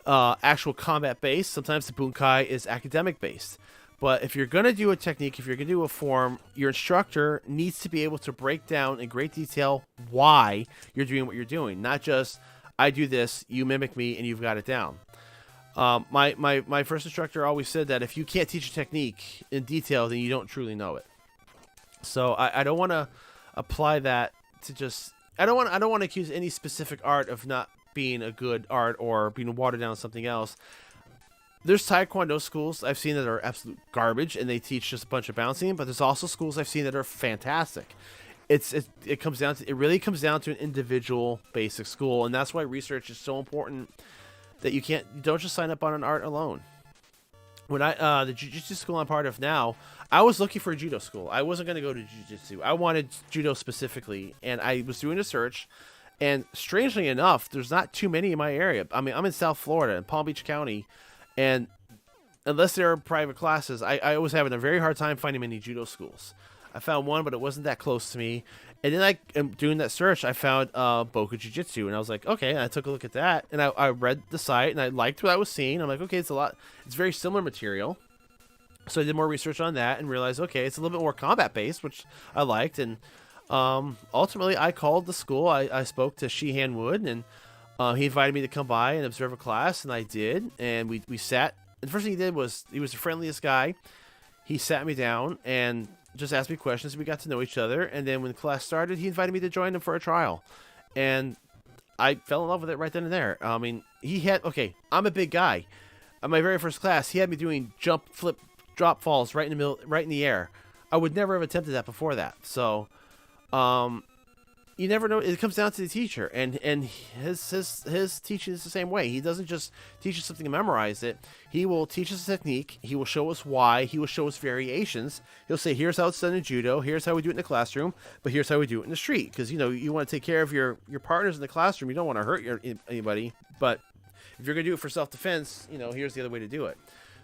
actual combat based. Sometimes the bunkai is academic based. But if you're going to do a technique, if you're going to do a form, your instructor needs to be able to break down in great detail why you're doing what you're doing. Not just, I do this, you mimic me, and you've got it down. My first instructor always said that if you can't teach a technique in detail, then you don't truly know it. So I don't want to apply that to just... I don't want to accuse any specific art of not being a good art or being watered down something else. There's Taekwondo schools I've seen that are absolute garbage and they teach just a bunch of bouncing, but there's also schools I've seen that are fantastic. It really comes down to an individual basic school, and that's why research is so important. That you don't just sign up on an art alone. When the jiu-jitsu school I'm part of now, I was looking for a judo school. I wasn't going to go to jiu-jitsu. I wanted judo specifically, and I was doing a search, and strangely enough, there's not too many in my area. I mean, I'm in South Florida, in Palm Beach County, and unless they're private classes, I was having a very hard time finding many judo schools. I found one, but it wasn't that close to me. And then doing that search, I found Boku Jiu-Jitsu, and I was like, okay. And I took a look at that, and I read the site, and I liked what I was seeing. I'm like, okay, it's very similar material. So I did more research on that and realized, okay, it's a little bit more combat-based, which I liked. And ultimately, I called the school. I spoke to Shihan Wood, and he invited me to come by and observe a class, and I did. And we sat. And the first thing he did was, he was the friendliest guy. He sat me down and just asked me questions. We got to know each other, and then when the class started, he invited me to join him for a trial, and I fell in love with it right then and there. I mean, I'm a big guy. On my very first class, he had me doing jump, flip, drop falls right in the air. I would never have attempted that before that. So, you never know. It comes down to the teacher, and his teaching is the same way. He doesn't just teach us something and memorize it. He will teach us a technique. He will show us why. He will show us variations. He'll say, here's how it's done in judo. Here's how we do it in the classroom. But here's how we do it in the street. Because, you want to take care of your partners in the classroom. You don't want to hurt anybody. But if you're going to do it for self-defense, here's the other way to do it.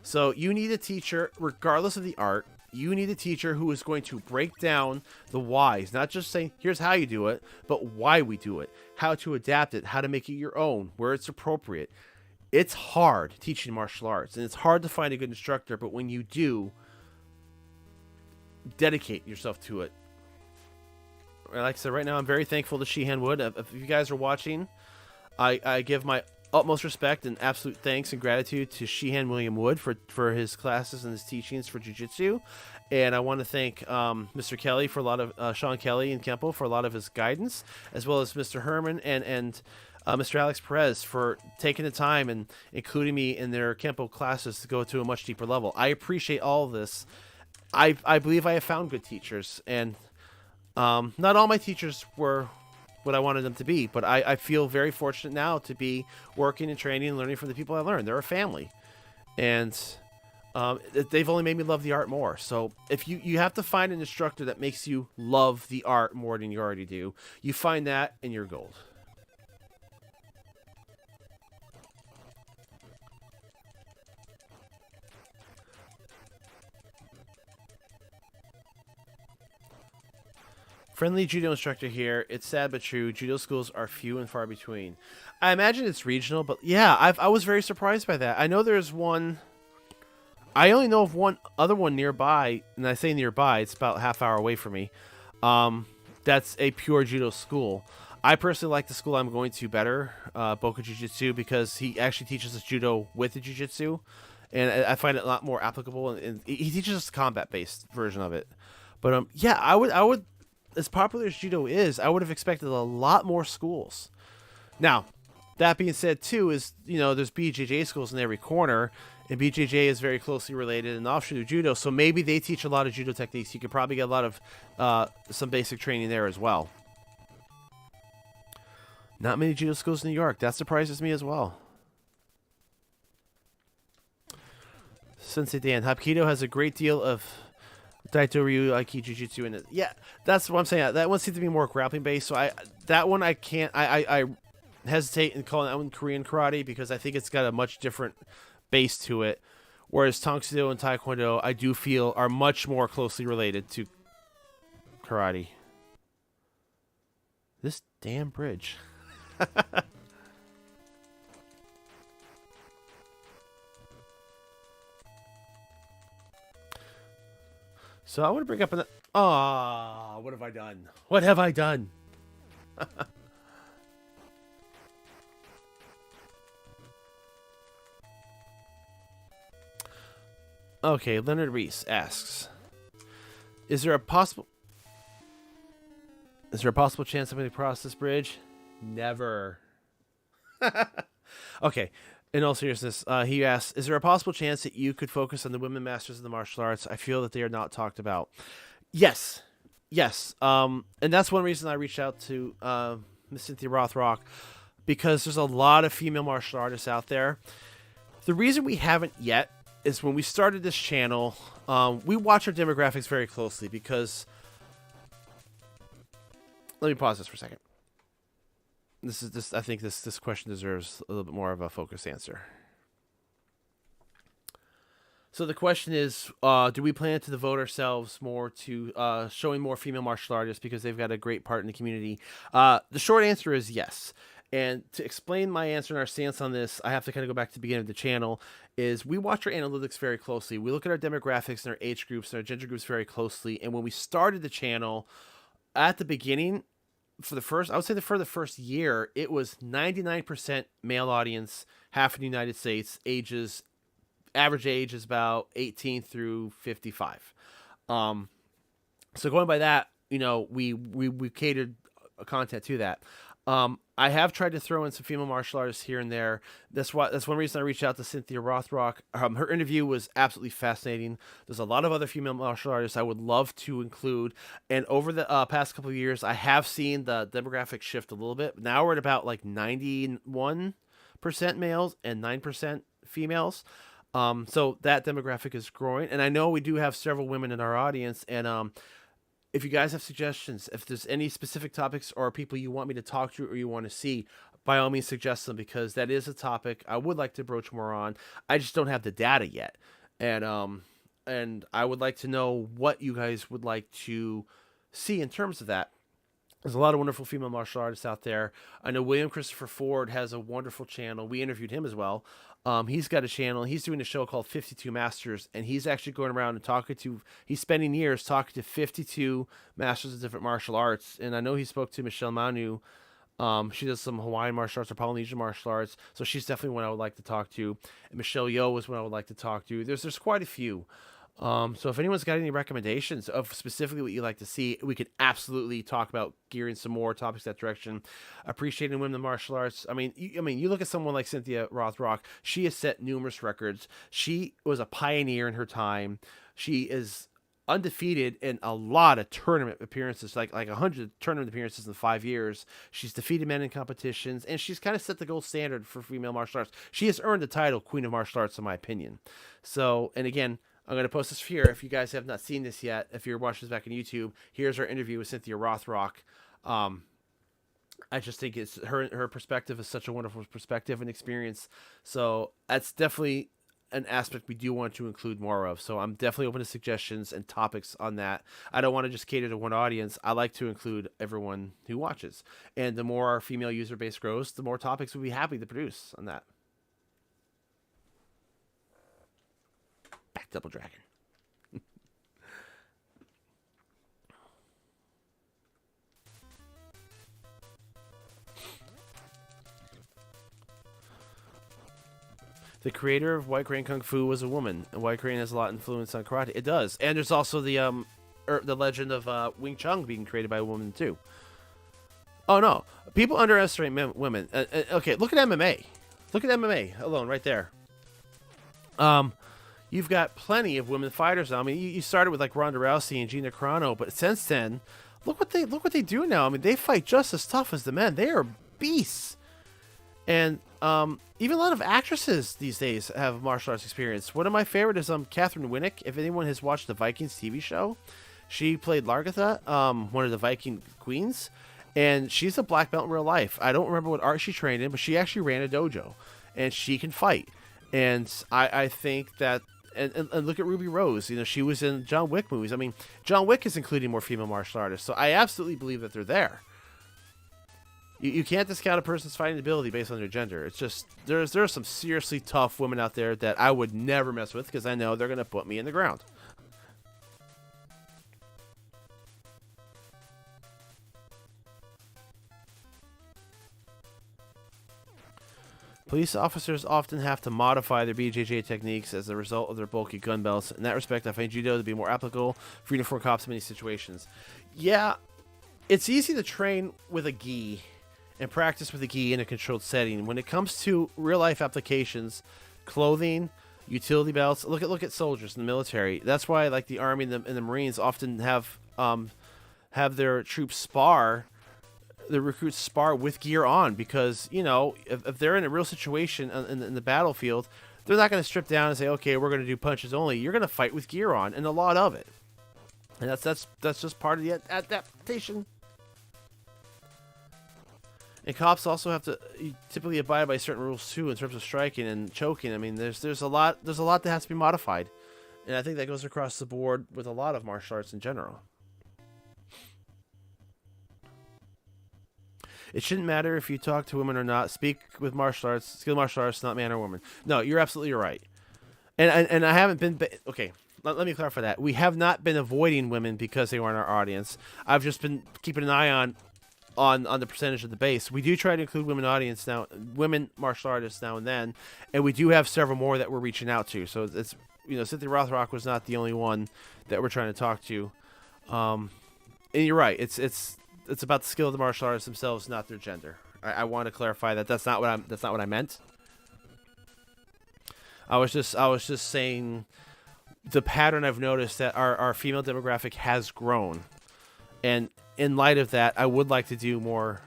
So you need a teacher, regardless of the art. You need a teacher who is going to break down the whys, not just saying, here's how you do it, but why we do it, how to adapt it, how to make it your own, where it's appropriate. It's hard teaching martial arts, and it's hard to find a good instructor, but when you do, dedicate yourself to it. Like I said, right now, I'm very thankful to 𝗔𝗫𝗦𝗦. If you guys are watching, I give my utmost respect and absolute thanks and gratitude to 𝗔𝗫𝗦𝗦 for his classes and his teachings for jiu-jitsu. And I want to thank Mr. Kelly for a lot of Shaolin Kenpo for a lot of his guidance, as well as Mr. Herman and Mr. Alex Perez for taking the time and including me in their Kenpo classes to go to a much deeper level. I appreciate all of this. I believe I have found good teachers, and not all my teachers were what I wanted them to be, but I feel very fortunate now to be working and training and learning from the people I learned. They're a family, and they've only made me love the art more. So if you have to find an instructor that makes you love the art more than you already do, you find that and you're gold. Friendly judo instructor here. It's sad but true. Judo schools are few and far between. I imagine it's regional, but yeah, I was very surprised by that. I know there's one. I only know of one other one nearby, and I say nearby, it's about a half hour away from me. That's a pure judo school. I personally like the school I'm going to better, Boku Jiu-Jitsu, because he actually teaches us judo with the jiu-jitsu, and I find it a lot more applicable. And he teaches us the combat-based version of it. But yeah, I would. As popular as judo is, I would have expected a lot more schools. Now, that being said, too, is there's BJJ schools in every corner, and BJJ is very closely related and offshoot of judo, so maybe they teach a lot of judo techniques. You could probably get a lot of some basic training there as well. Not many judo schools in New York. That surprises me as well. Sensei Dan, Hapkido has a great deal of Daito Ryu Aiki Jiu-Jitsu in it. Yeah, that's what I'm saying. That one seems to be more grappling based. So that one I can't. I hesitate in calling that one Korean karate because I think it's got a much different base to it. Whereas Tongsudo and Taekwondo, I do feel are much more closely related to karate. This damn bridge. So I want to bring up an... Ah, what have I done? What have I done? Okay, Leonard Reese asks, Is there a possible chance somebody cross this bridge? Never. Okay. In all seriousness, he asks, is there a possible chance that you could focus on the women masters of the martial arts? I feel that they are not talked about. Yes. And that's one reason I reached out to Miss Cynthia Rothrock, because there's a lot of female martial artists out there. The reason we haven't yet is when we started this channel, we watch our demographics very closely because... Let me pause this for a second. I think this question deserves a little bit more of a focused answer. So the question is, do we plan to devote ourselves more to showing more female martial artists because they've got a great part in the community? The short answer is yes. And to explain my answer and our stance on this, I have to kind of go back to the beginning of the channel, is we watch our analytics very closely. We look at our demographics and our age groups and our gender groups very closely. And when we started the channel, at the beginning, for the first year, it was 99% male audience, half in the United States, average age is about 18 through 55. So going by that, we catered content to that. I have tried to throw in some female martial artists here and there. That's one reason I reached out to Cynthia Rothrock. Her interview was absolutely fascinating. There's a lot of other female martial artists I would love to include. And over the past couple of years, I have seen the demographic shift a little bit. Now we're at about like 91% males and 9% females. So that demographic is growing. And I know we do have several women in our audience. And if you guys have suggestions, if there's any specific topics or people you want me to talk to or you want to see, by all means suggest them, because that is a topic I would like to broach more on. I just don't have the data yet, and I would like to know what you guys would like to see in terms of that. There's a lot of wonderful female martial artists out there. I know William Christopher Ford has a wonderful channel. We interviewed him as well. He's got a channel. He's doing a show called 52 Masters, and he's actually going around and he's spending years talking to 52 masters of different martial arts. And I know he spoke to Michelle Manu. She does some Hawaiian martial arts or Polynesian martial arts, so she's definitely one I would like to talk to. And Michelle Yeoh is one I would like to talk to. There's quite a few. So if anyone's got any recommendations of specifically what you'd like to see, we could absolutely talk about gearing some more topics that direction. Appreciating women in martial arts. I mean, you look at someone like Cynthia Rothrock. She has set numerous records. She was a pioneer in her time. She is undefeated in a lot of tournament appearances, like 100 tournament appearances in 5 years. She's defeated men in competitions, and she's kind of set the gold standard for female martial arts. She has earned the title Queen of Martial Arts, in my opinion. So, and again, I'm going to post this here. If you guys have not seen this yet, if you're watching this back on YouTube, here's our interview with Cynthia Rothrock. I just think it's her perspective is such a wonderful perspective and experience. So that's definitely an aspect we do want to include more of. So I'm definitely open to suggestions and topics on that. I don't want to just cater to one audience. I like to include everyone who watches. And the more our female user base grows, the more topics we'll be happy to produce on that. Back Double Dragon. The creator of White Crane Kung Fu was a woman, and White Crane has a lot of influence on karate. It does, and there's also the legend of Wing Chun being created by a woman too. Oh no, people underestimate women. Okay, look at MMA. Look at MMA alone, right there. You've got plenty of women fighters now. I mean, you started with like Ronda Rousey and Gina Carano, but since then, look what they do now. I mean, they fight just as tough as the men. They are beasts, and even a lot of actresses these days have martial arts experience. One of my favorite is Catherine Winnick. If anyone has watched the Vikings TV show, she played Largatha, one of the Viking queens, and she's a black belt in real life. I don't remember what art she trained in, but she actually ran a dojo, and she can fight. And I think that. And look at Ruby Rose. You know, she was in John Wick movies. I mean, John Wick is including more female martial artists, so I absolutely believe that they're there. You can't discount a person's fighting ability based on their gender. It's just there are some seriously tough women out there that I would never mess with because I know they're going to put me in the ground. Police officers often have to modify their BJJ techniques as a result of their bulky gun belts. In that respect, I find judo to be more applicable for uniformed cops in many situations. Yeah, it's easy to train with a gi and practice with a gi in a controlled setting. When it comes to real-life applications, clothing, utility belts, look at soldiers in the military. That's why, like, the Army and the Marines often have their troops spar. The recruits spar with gear on because, you know, if they're in a real situation in the battlefield, they're not going to strip down and say, okay, we're going to do punches only. You're going to fight with gear on, and a lot of it. And that's just part of the adaptation. And cops also have to typically abide by certain rules too in terms of striking and choking. I mean, there's a lot that has to be modified, and I think that goes across the board with a lot of martial arts in general. It shouldn't matter if you talk to women or not. Speak with martial arts, skilled martial arts, not man or woman. No, you're absolutely right. And I haven't been okay. Let me clarify that. We have not been avoiding women because they weren't our audience. I've just been keeping an eye on the percentage of the base. We do try to include women martial artists now and then, and we do have several more that we're reaching out to. So it's, you know, Cynthia Rothrock was not the only one that we're trying to talk to. And you're right. It's about the skill of the martial artists themselves, not their gender. I want to clarify that that's not what I meant. I was just saying the pattern I've noticed that our female demographic has grown, and in light of that, I would like to do more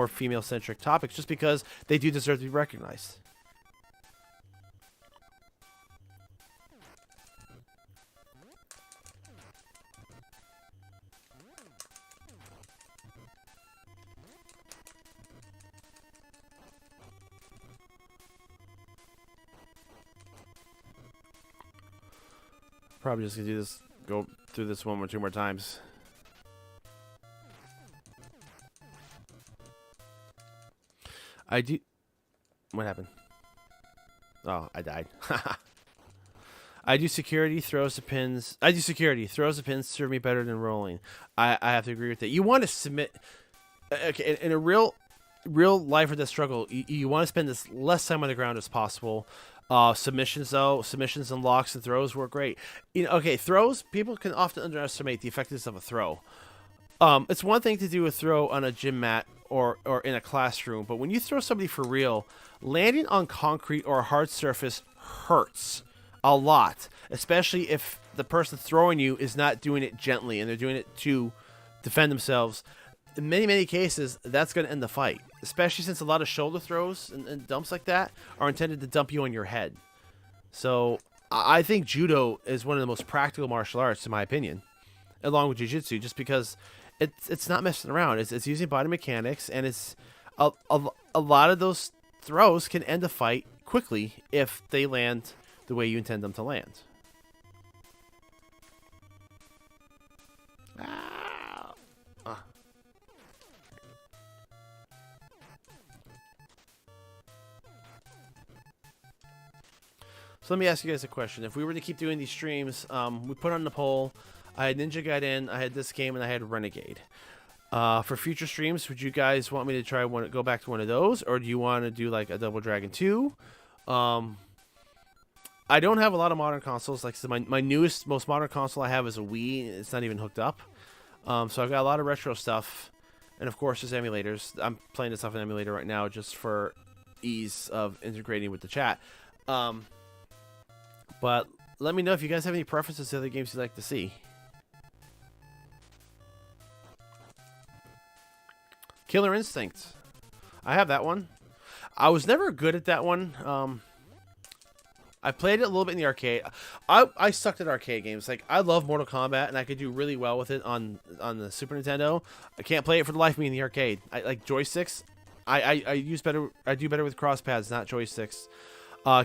female centric topics just because they do deserve to be recognized. Probably just gonna do this. Go through this one or two more times. I do. What happened? Oh, I died. I do security, throws the pins. I do security, throws the pins serve me better than rolling. I have to agree with that. You want to submit. Okay, in a real life or death struggle, you want to spend as less time on the ground as possible. Submissions though, submissions and locks and throws work great. You know, okay, throws, people can often underestimate the effectiveness of a throw. It's one thing to do a throw on a gym mat or in a classroom, but when you throw somebody for real, landing on concrete or a hard surface hurts a lot, especially if the person throwing you is not doing it gently and they're doing it to defend themselves. In many cases, that's going to end the fight, especially since a lot of shoulder throws and dumps like that are intended to dump you on your head. So I think judo is one of the most practical martial arts, in my opinion, along with jiu-jitsu, just because it's not messing around. It's using body mechanics, and it's a lot of those throws can end a fight quickly if they land the way you intend them to land. So let me ask you guys a question. If we were to keep doing these streams, we put on the poll, I had Ninja Gaiden, I had this game, and I had Renegade. For future streams, would you guys want me to try go back to one of those, or do you want to do like a Double Dragon 2? I don't have a lot of modern consoles. Like I said, my newest, most modern console I have is a Wii. It's not even hooked up. So I've got a lot of retro stuff, and of course there's emulators. I'm playing this off an emulator right now just for ease of integrating with the chat. But let me know if you guys have any preferences to other games you'd like to see. Killer Instinct. I have that one. I was never good at that one. I played it a little bit in the arcade. I sucked at arcade games. Like, I love Mortal Kombat, and I could do really well with it on the Super Nintendo. I can't play it for the life of me in the arcade. I like joysticks. I do better with cross pads, not joysticks.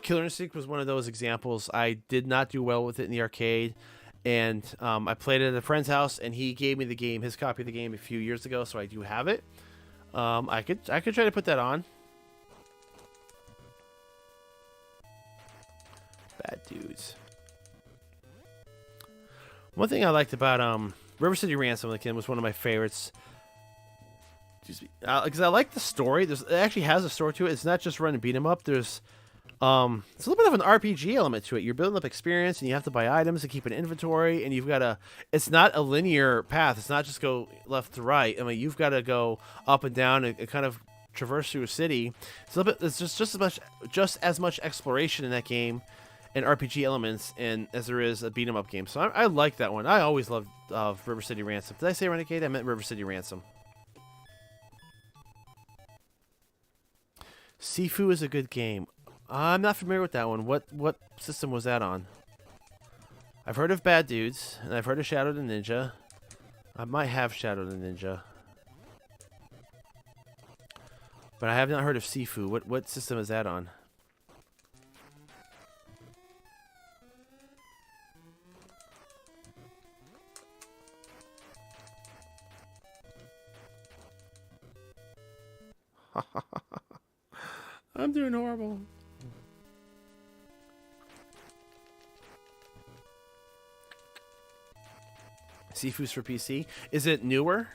Killer Instinct was one of those examples. I did not do well with it in the arcade, and I played it at a friend's house, and he gave me the game, his copy of the game, a few years ago, so I do have it. I could try to put that on. Bad dudes. One thing I liked about River City Ransom was one of my favorites. Because I like the story. It actually has a story to it. It's not just run and beat 'em up. There's it's a little bit of an RPG element to it. You're building up experience, and you have to buy items to keep an inventory, and you've got to. It's not a linear path. It's not just go left to right. I mean, you've got to go up and down and kind of traverse through a city. It's a little bit. It's just as much exploration in that game, and RPG elements, and as there is a beat 'em up game. So I like that one. I always loved River City Ransom. Did I say Renegade? I meant River City Ransom. Sifu is a good game. I'm not familiar with that one. What system was that on? I've heard of Bad Dudes, and I've heard of Shadow the Ninja. I might have Shadow the Ninja. But I have not heard of Sifu. What system is that on? I'm doing horrible. Sifu's for PC. Is it newer?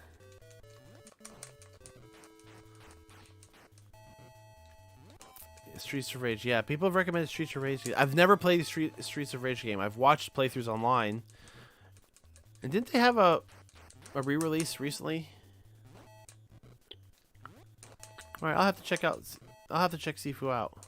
Streets of Rage. Yeah, people have recommended Streets of Rage. I've never played the Streets of Rage game. I've watched playthroughs online. And didn't they have a re-release recently? All right, I'll have to check Sifu out.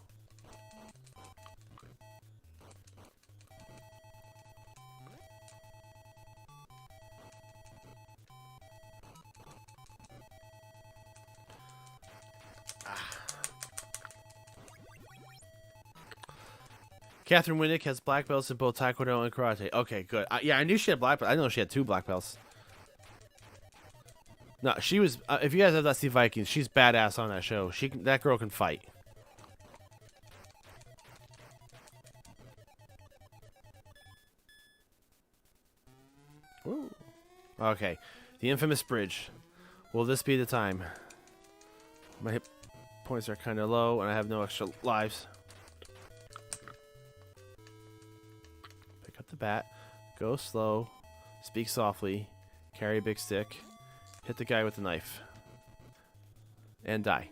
Catherine Winnick has black belts in both Taekwondo and Karate. Okay, good. Yeah, I knew she had black belts. I didn't know she had 2 black belts. No, she was. If you guys have not seen Vikings, she's badass on that show. That girl can fight. Woo. Okay, the infamous bridge. Will this be the time? My hit points are kind of low, and I have no extra lives. Pick up the bat. Go slow. Speak softly. Carry a big stick. Hit the guy with the knife. And die.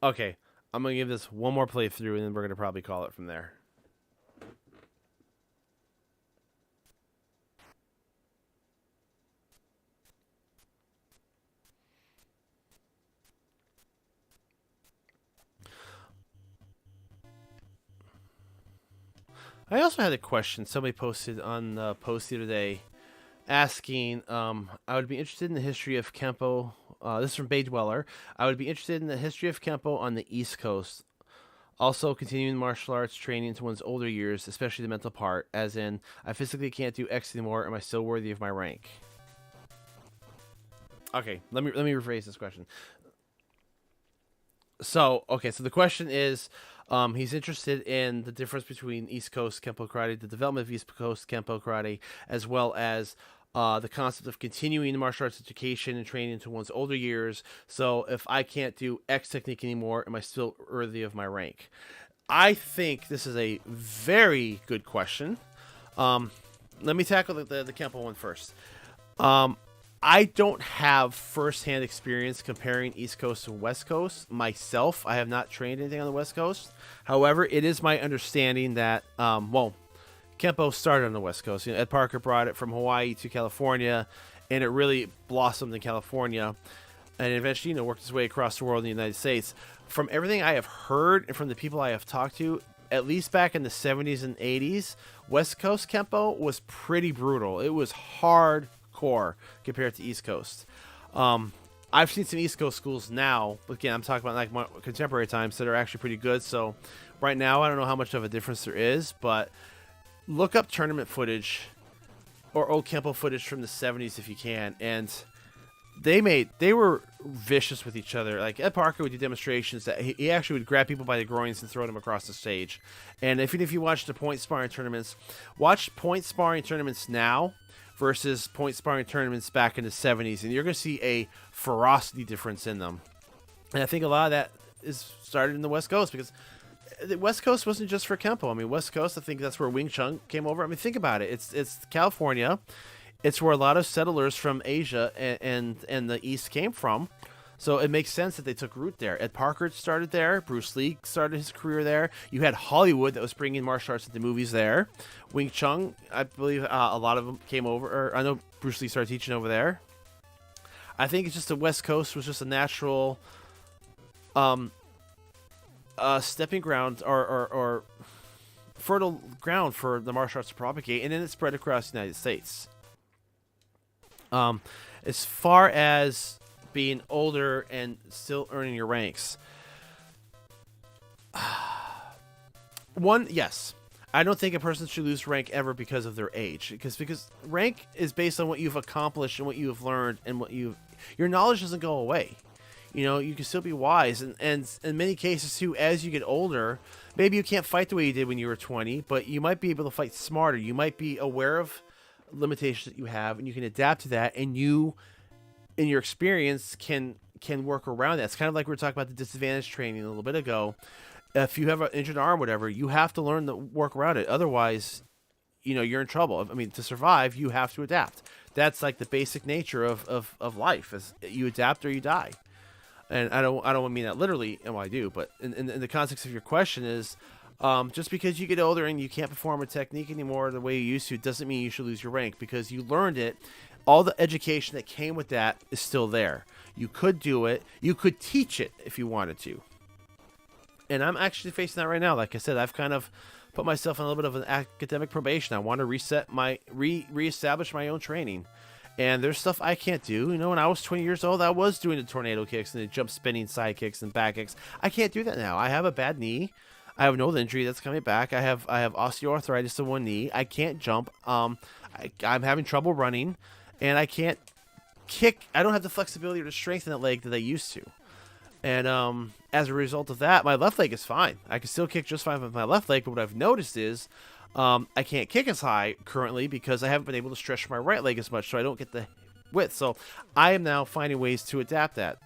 Okay, I'm going to give this one more playthrough, and then we're going to probably call it from there. I also had a question somebody posted on the post the other day asking, I would be interested in the history of Kenpo. This is from Bay Dweller. I would be interested in the history of Kenpo on the East Coast. Also, continuing martial arts training into one's older years, especially the mental part, as in, I physically can't do X anymore. Am I still worthy of my rank? Okay, let me rephrase this question. So, okay, so the question is, he's interested in the difference between East Coast Kenpo Karate, the development of East Coast Kenpo Karate, as well as the concept of continuing martial arts education and training into one's older years. So if I can't do X technique anymore, am I still worthy of my rank? I think this is a very good question. Let me tackle the Kenpo one first. I don't have firsthand experience comparing East Coast and West Coast myself. I have not trained anything on the West Coast. However, it is my understanding that, Kenpo started on the West Coast. Ed Parker brought it from Hawaii to California, and it really blossomed in California, and eventually, worked its way across the world in the United States. From everything I have heard and from the people I have talked to, at least back in the 70s and 80s, West Coast Kenpo was pretty brutal. It was hardcore compared to East Coast. I've seen some East Coast schools now. Again, I'm talking about like more contemporary times that are actually pretty good. So right now, I don't know how much of a difference there is, but look up tournament footage or old Kenpo footage from the 70s if you can, and they were vicious with each other. Like Ed Parker would do demonstrations that he actually would grab people by the groins and throw them across the stage. And if you watch the point sparring tournaments, watch point sparring tournaments now versus point sparring tournaments back in the 70s, and you're going to see a ferocity difference in them. And I think a lot of that is started in the West Coast, because the West Coast wasn't just for Kenpo. I mean, West Coast, I think that's where Wing Chun came over. I mean, think about it. It's California. It's where a lot of settlers from Asia and the East came from. So it makes sense that they took root there. Ed Parker started there. Bruce Lee started his career there. You had Hollywood that was bringing martial arts into movies there. Wing Chun, I believe a lot of them came over. Or I know Bruce Lee started teaching over there. I think it's just the West Coast was just a natural stepping ground or fertile ground for the martial arts to propagate, and then it spread across the United States. As far as being older and still earning your ranks, yes, I don't think a person should lose rank ever because of their age, because rank is based on what you've accomplished and what you have learned and your knowledge doesn't go away. You can still be wise, and in many cases too, as you get older, maybe you can't fight the way you did when you were 20, but you might be able to fight smarter. You might be aware of limitations that you have, and you can adapt to that, and you, in your experience, can work around that. It's kind of like we were talking about the disadvantage training a little bit ago. If you have an injured arm, whatever, you have to learn to work around it. Otherwise, you're in trouble. I mean, to survive, you have to adapt. That's like the basic nature of life, is you adapt or you die. And I don't mean that literally, and I do, but in the context of your question is, just because you get older and you can't perform a technique anymore the way you used to, doesn't mean you should lose your rank, because you learned it. All the education that came with that is still there. You could do it. You could teach it if you wanted to. And I'm actually facing that right now. Like I said, I've kind of put myself on a little bit of an academic probation. I want to reestablish my own training. And there's stuff I can't do. When I was 20 years old, I was doing the tornado kicks and the jump spinning side kicks and back kicks. I can't do that now. I have a bad knee. I have an old injury that's coming back. I have osteoarthritis in one knee. I can't jump. I'm having trouble running, and I can't kick. I don't have the flexibility or the strength in that leg that I used to. And as a result of that, my left leg is fine. I can still kick just fine with my left leg, but what I've noticed is I can't kick as high currently because I haven't been able to stretch my right leg as much, so I don't get the width. So I am now finding ways to adapt that.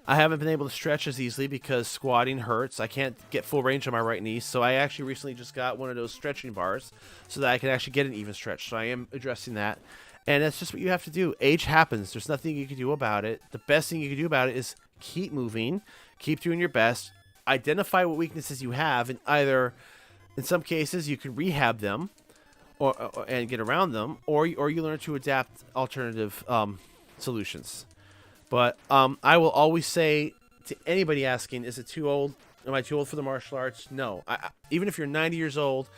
I haven't been able to stretch as easily because squatting hurts. I can't get full range on my right knee, so I actually recently just got one of those stretching bars so that I can actually get an even stretch. So I am addressing that. And that's just what you have to do. Age happens. There's nothing you can do about it. The best thing you can do about it is keep moving, keep doing your best, identify what weaknesses you have, and either, in some cases, you can rehab them and get around them, or you learn to adapt alternative solutions. But I will always say to anybody asking, is it too old? Am I too old for the martial arts? No. Even if you're 90 years old,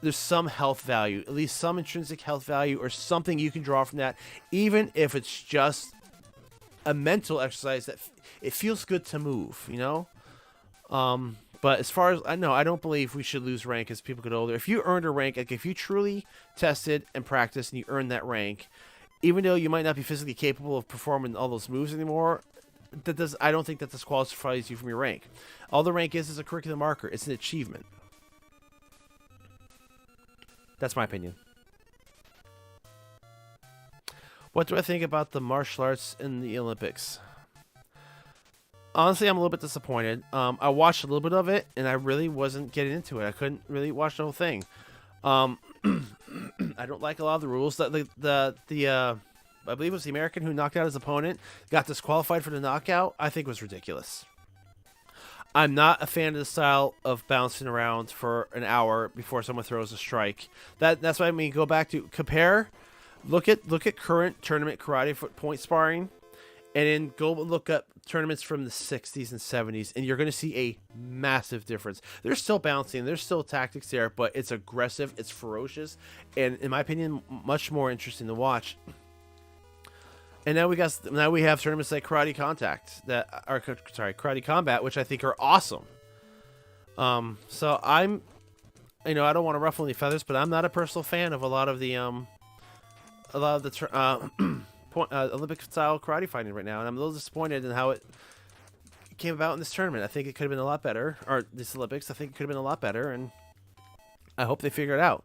there's some health value, at least some intrinsic health value or something you can draw from that, even if it's just a mental exercise that it feels good to move, you know? But as far as I know, I don't believe we should lose rank as people get older. If you earned a rank, like if you truly tested and practiced and you earned that rank, even though you might not be physically capable of performing all those moves anymore, I don't think that disqualifies you from your rank. All the rank is a curriculum marker. It's an achievement. That's my opinion. What do I think about the martial arts in the Olympics? Honestly, I'm a little bit disappointed. I watched a little bit of it, and I really wasn't getting into it. I couldn't really watch the whole thing. I don't like a lot of the rules. I believe it was the American who knocked out his opponent, got disqualified for the knockout. I think was ridiculous. I'm not a fan of the style of bouncing around for an hour before someone throws a strike. That's why I mean go back to compare, look at current tournament karate point sparring, and then go look up tournaments from the 60s and 70s, and you're going to see a massive difference. There's still bouncing, there's still tactics there, but it's aggressive, it's ferocious, and in my opinion, much more interesting to watch. And now we have tournaments like Karate Contact Karate Combat, which I think are awesome. So I'm, I don't want to ruffle any feathers, but I'm not a personal fan of a lot of the Olympic style karate fighting right now, and I'm a little disappointed in how it came about in this tournament. I think it could have been a lot better, or this Olympics. I think it could have been a lot better, and I hope they figure it out.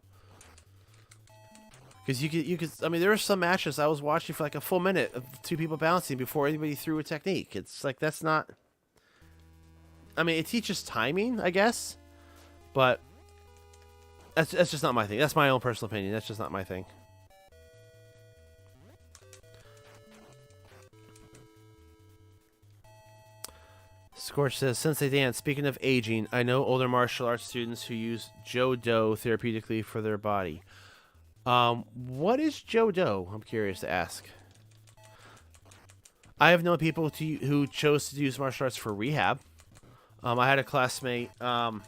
Because you could. I mean, there were some matches I was watching for like a full minute of two people bouncing before anybody threw a technique. It's like that's not. I mean, it teaches timing, I guess, but that's just not my thing. That's my own personal opinion. That's just not my thing. Scorch says, Sensei Dan, speaking of aging, I know older martial arts students who use Dojo therapeutically for their body. What is Dojo? I'm curious to ask. I have known people who chose to use martial arts for rehab. I had a classmate, when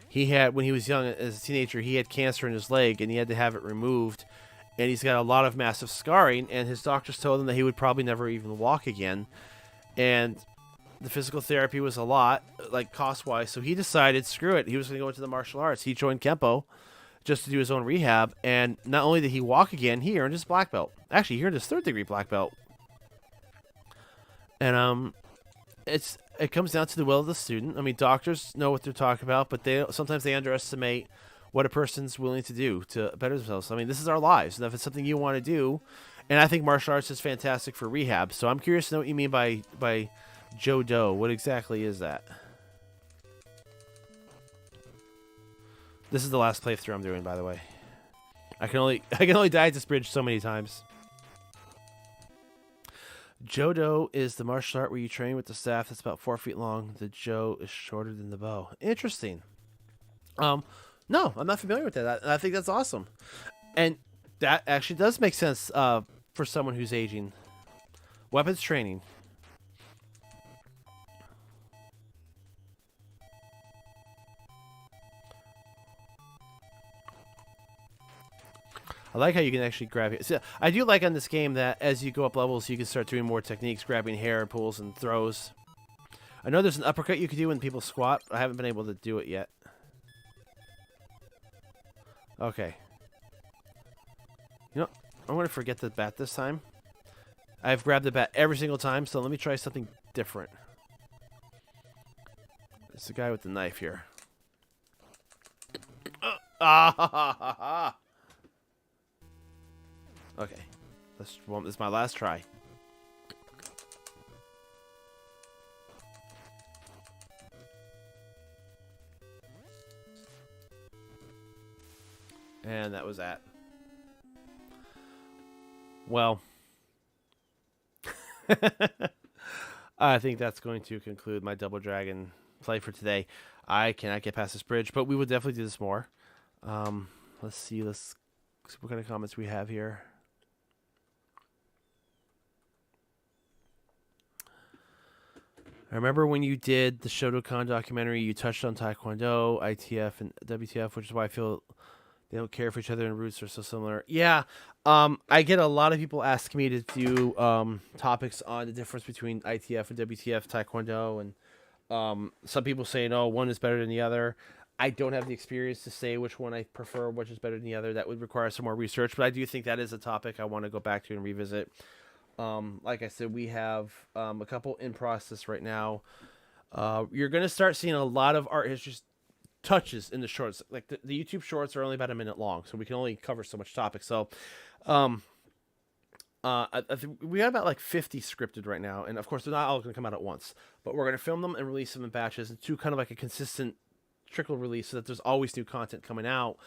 he was young, as a teenager, he had cancer in his leg, and he had to have it removed, and he's got a lot of massive scarring, and his doctors told him that he would probably never even walk again, and the physical therapy was a lot, like cost-wise, so he decided, screw it, he was going to go into the martial arts. He joined Kenpo just to do his own rehab, and not only did he walk again, he earned his black belt. Actually, he earned his third-degree black belt. And it comes down to the will of the student. I mean, doctors know what they're talking about, but sometimes they underestimate what a person's willing to do to better themselves. I mean, this is our lives, and if it's something you want to do, and I think martial arts is fantastic for rehab, so I'm curious to know what you mean by Dojo. What exactly is that? This is the last playthrough I'm doing, by the way. I can only die at this bridge so many times. Jodo is the martial art where you train with the staff that's about 4 feet long. The Jo is shorter than the bow. Interesting. No, I'm not familiar with that. I think that's awesome. And that actually does make sense for someone who's aging. Weapons training. I like how you can actually grab it. So I do like on this game that as you go up levels, you can start doing more techniques, grabbing hair, pulls, and throws. I know there's an uppercut you can do when people squat, but I haven't been able to do it yet. Okay. You know, I'm going to forget the bat this time. I've grabbed the bat every single time, so let me try something different. It's the guy with the knife here. Okay, this is my last try. And that was that. Well, I think that's going to conclude my Double Dragon play for today. I cannot get past this bridge, but we will definitely do this more. Let's see what kind of comments we have here. I remember when you did the Shotokan documentary, you touched on Taekwondo, ITF, and WTF, which is why I feel they don't care for each other and roots are so similar. Yeah, I get a lot of people asking me to do topics on the difference between ITF and WTF Taekwondo, and some people say, no, one is better than the other. I don't have the experience to say which one I prefer, which is better than the other. That would require some more research, but I do think that is a topic I want to go back to and revisit. Like I said, we have a couple in process right now. You're going to start seeing a lot of art history touches in the shorts. Like the YouTube shorts are only about a minute long, so we can only cover so much topic. So I think we have about like 50 scripted right now, and of course they're not all going to come out at once, but we're going to film them and release them in batches and do kind of like a consistent trickle release so that there's always new content coming out.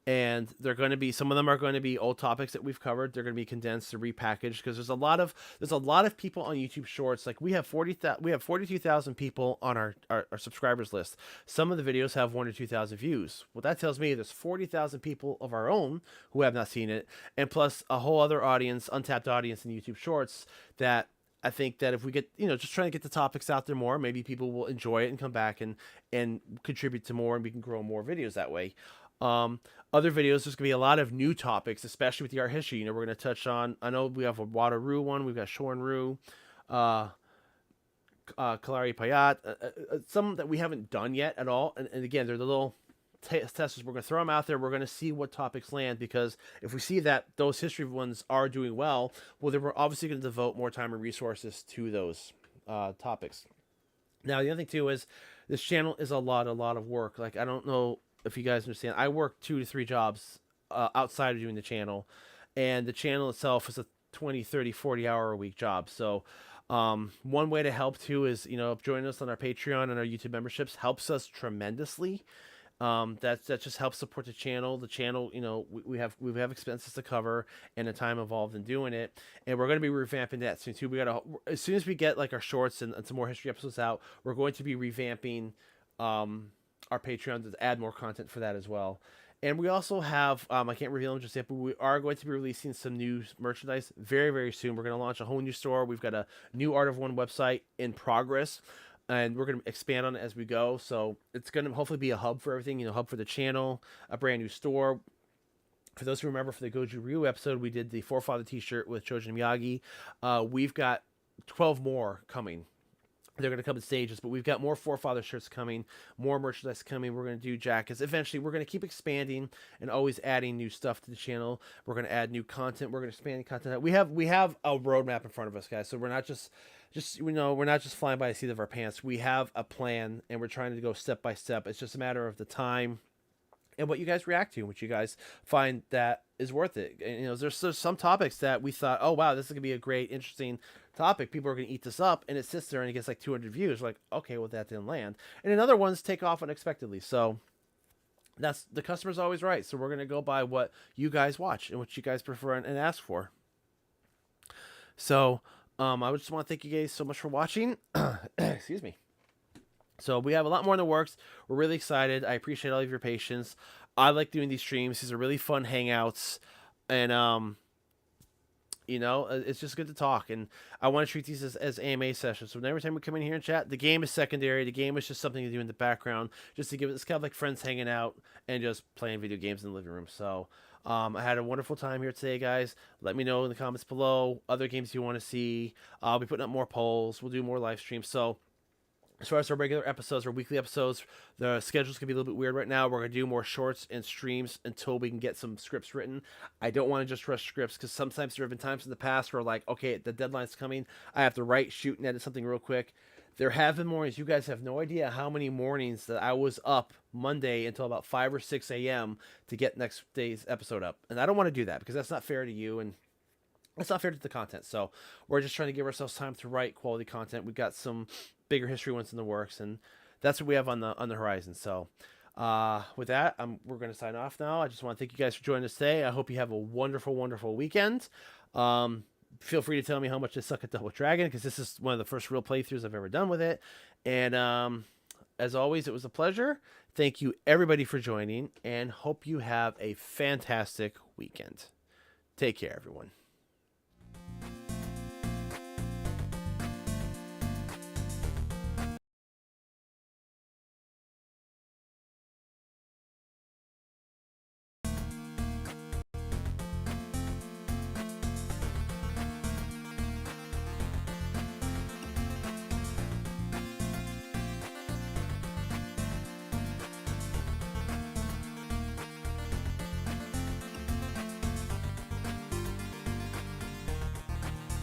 And they're going to be, some of them are going to be old topics that we've covered. They're going to be condensed and repackaged because there's a lot of people on YouTube Shorts. Like we have 42,000 people on our subscribers list. Some of the videos have 1 or 2,000 views. Well, that tells me there's 40,000 people of our own who have not seen it, and plus a whole other audience, untapped audience in YouTube Shorts that I think that if we get, just trying to get the topics out there more, maybe people will enjoy it and come back and contribute to more, and we can grow more videos that way. Other videos, there's going to be a lot of new topics, especially with the art history. We're going to touch on, I know we have a Wateroo one, we've got Shorin-ryu, 𝗘𝗫𝗖𝗘𝗦𝗓, some that we haven't done yet at all. And again, they're the little testers. We're going to throw them out there. We're going to see what topics land, because if we see that those history ones are doing well, then we're obviously going to devote more time and resources to those topics. Now, the other thing too is this channel is a lot of work. Like, I don't know if you guys understand, I work 2 to 3 jobs outside of doing the channel, and the channel itself is a 20, 30, 40 hour a week job. So one way to help too is, joining us on our Patreon and our YouTube memberships helps us tremendously. That just helps support the channel. The channel, we have expenses to cover and the time involved in doing it, and we're going to be revamping that soon too. As soon as we get like our shorts and some more history episodes out, we're going to be revamping our Patreon to add more content for that as well. And we also have, I can't reveal them just yet, but we are going to be releasing some new merchandise very, very soon. We're going to launch a whole new store. We've got a new Art of One website in progress, and we're going to expand on it as we go. So it's going to hopefully be a hub for everything, hub for the channel, a brand new store. For those who remember, for the Goju-Ryu episode, we did the Forefather t-shirt with Chojin Miyagi. We've got 12 more coming. They're going to come in stages, but we've got more Forefather shirts coming, more merchandise coming. We're going to do jackets. Eventually, we're going to keep expanding and always adding new stuff to the channel. We're going to add new content. We're going to expand content. We have a roadmap in front of us, guys. So we're not just we're not just flying by the seat of our pants. We have a plan, and we're trying to go step by step. It's just a matter of the time and what you guys react to, and what you guys find that is worth it. And, there's some topics that we thought, oh wow, this is gonna be a great, interesting topic. People are gonna eat this up, and it sits there and it gets like 200 views. We're like, okay, well, that didn't land. And then other ones take off unexpectedly. So that's, the customer's always right. So we're gonna go by what you guys watch and what you guys prefer and ask for. So I would just want to thank you guys so much for watching. Excuse me. So we have a lot more in the works. We're really excited. I appreciate all of your patience. I like doing these streams. These are really fun hangouts, and it's just good to talk. And I want to treat these as AMA sessions. So every time we come in here and chat, the game is secondary. The game is just something to do in the background, just to give it. It's kind of like friends hanging out and just playing video games in the living room. So I had a wonderful time here today, guys. Let me know in the comments below other games you want to see. I'll be putting up more polls. We'll do more live streams. So As far as our regular episodes, our weekly episodes, the schedule's gonna be a little bit weird right now. We're gonna do more shorts and streams until we can get some scripts written. I don't want to just rush scripts because sometimes there have been times in the past where like, okay, the deadline's coming, I have to write, shoot, and edit something real quick. There have been mornings, you guys have no idea how many mornings that I was up Monday until about 5 or 6 a.m. to get next day's episode up, and I don't want to do that because that's not fair to you and it's not fair to the content. So we're just trying to give ourselves time to write quality content. We've got some bigger history ones in the works, and that's what we have on the horizon. So with that, we're going to sign off now. I just want to thank you guys for joining us today. I hope you have a wonderful, wonderful weekend. Feel free to tell me how much I suck at Double Dragon because this is one of the first real playthroughs I've ever done with it. And as always, it was a pleasure. Thank you everybody for joining, and hope you have a fantastic weekend. Take care, everyone.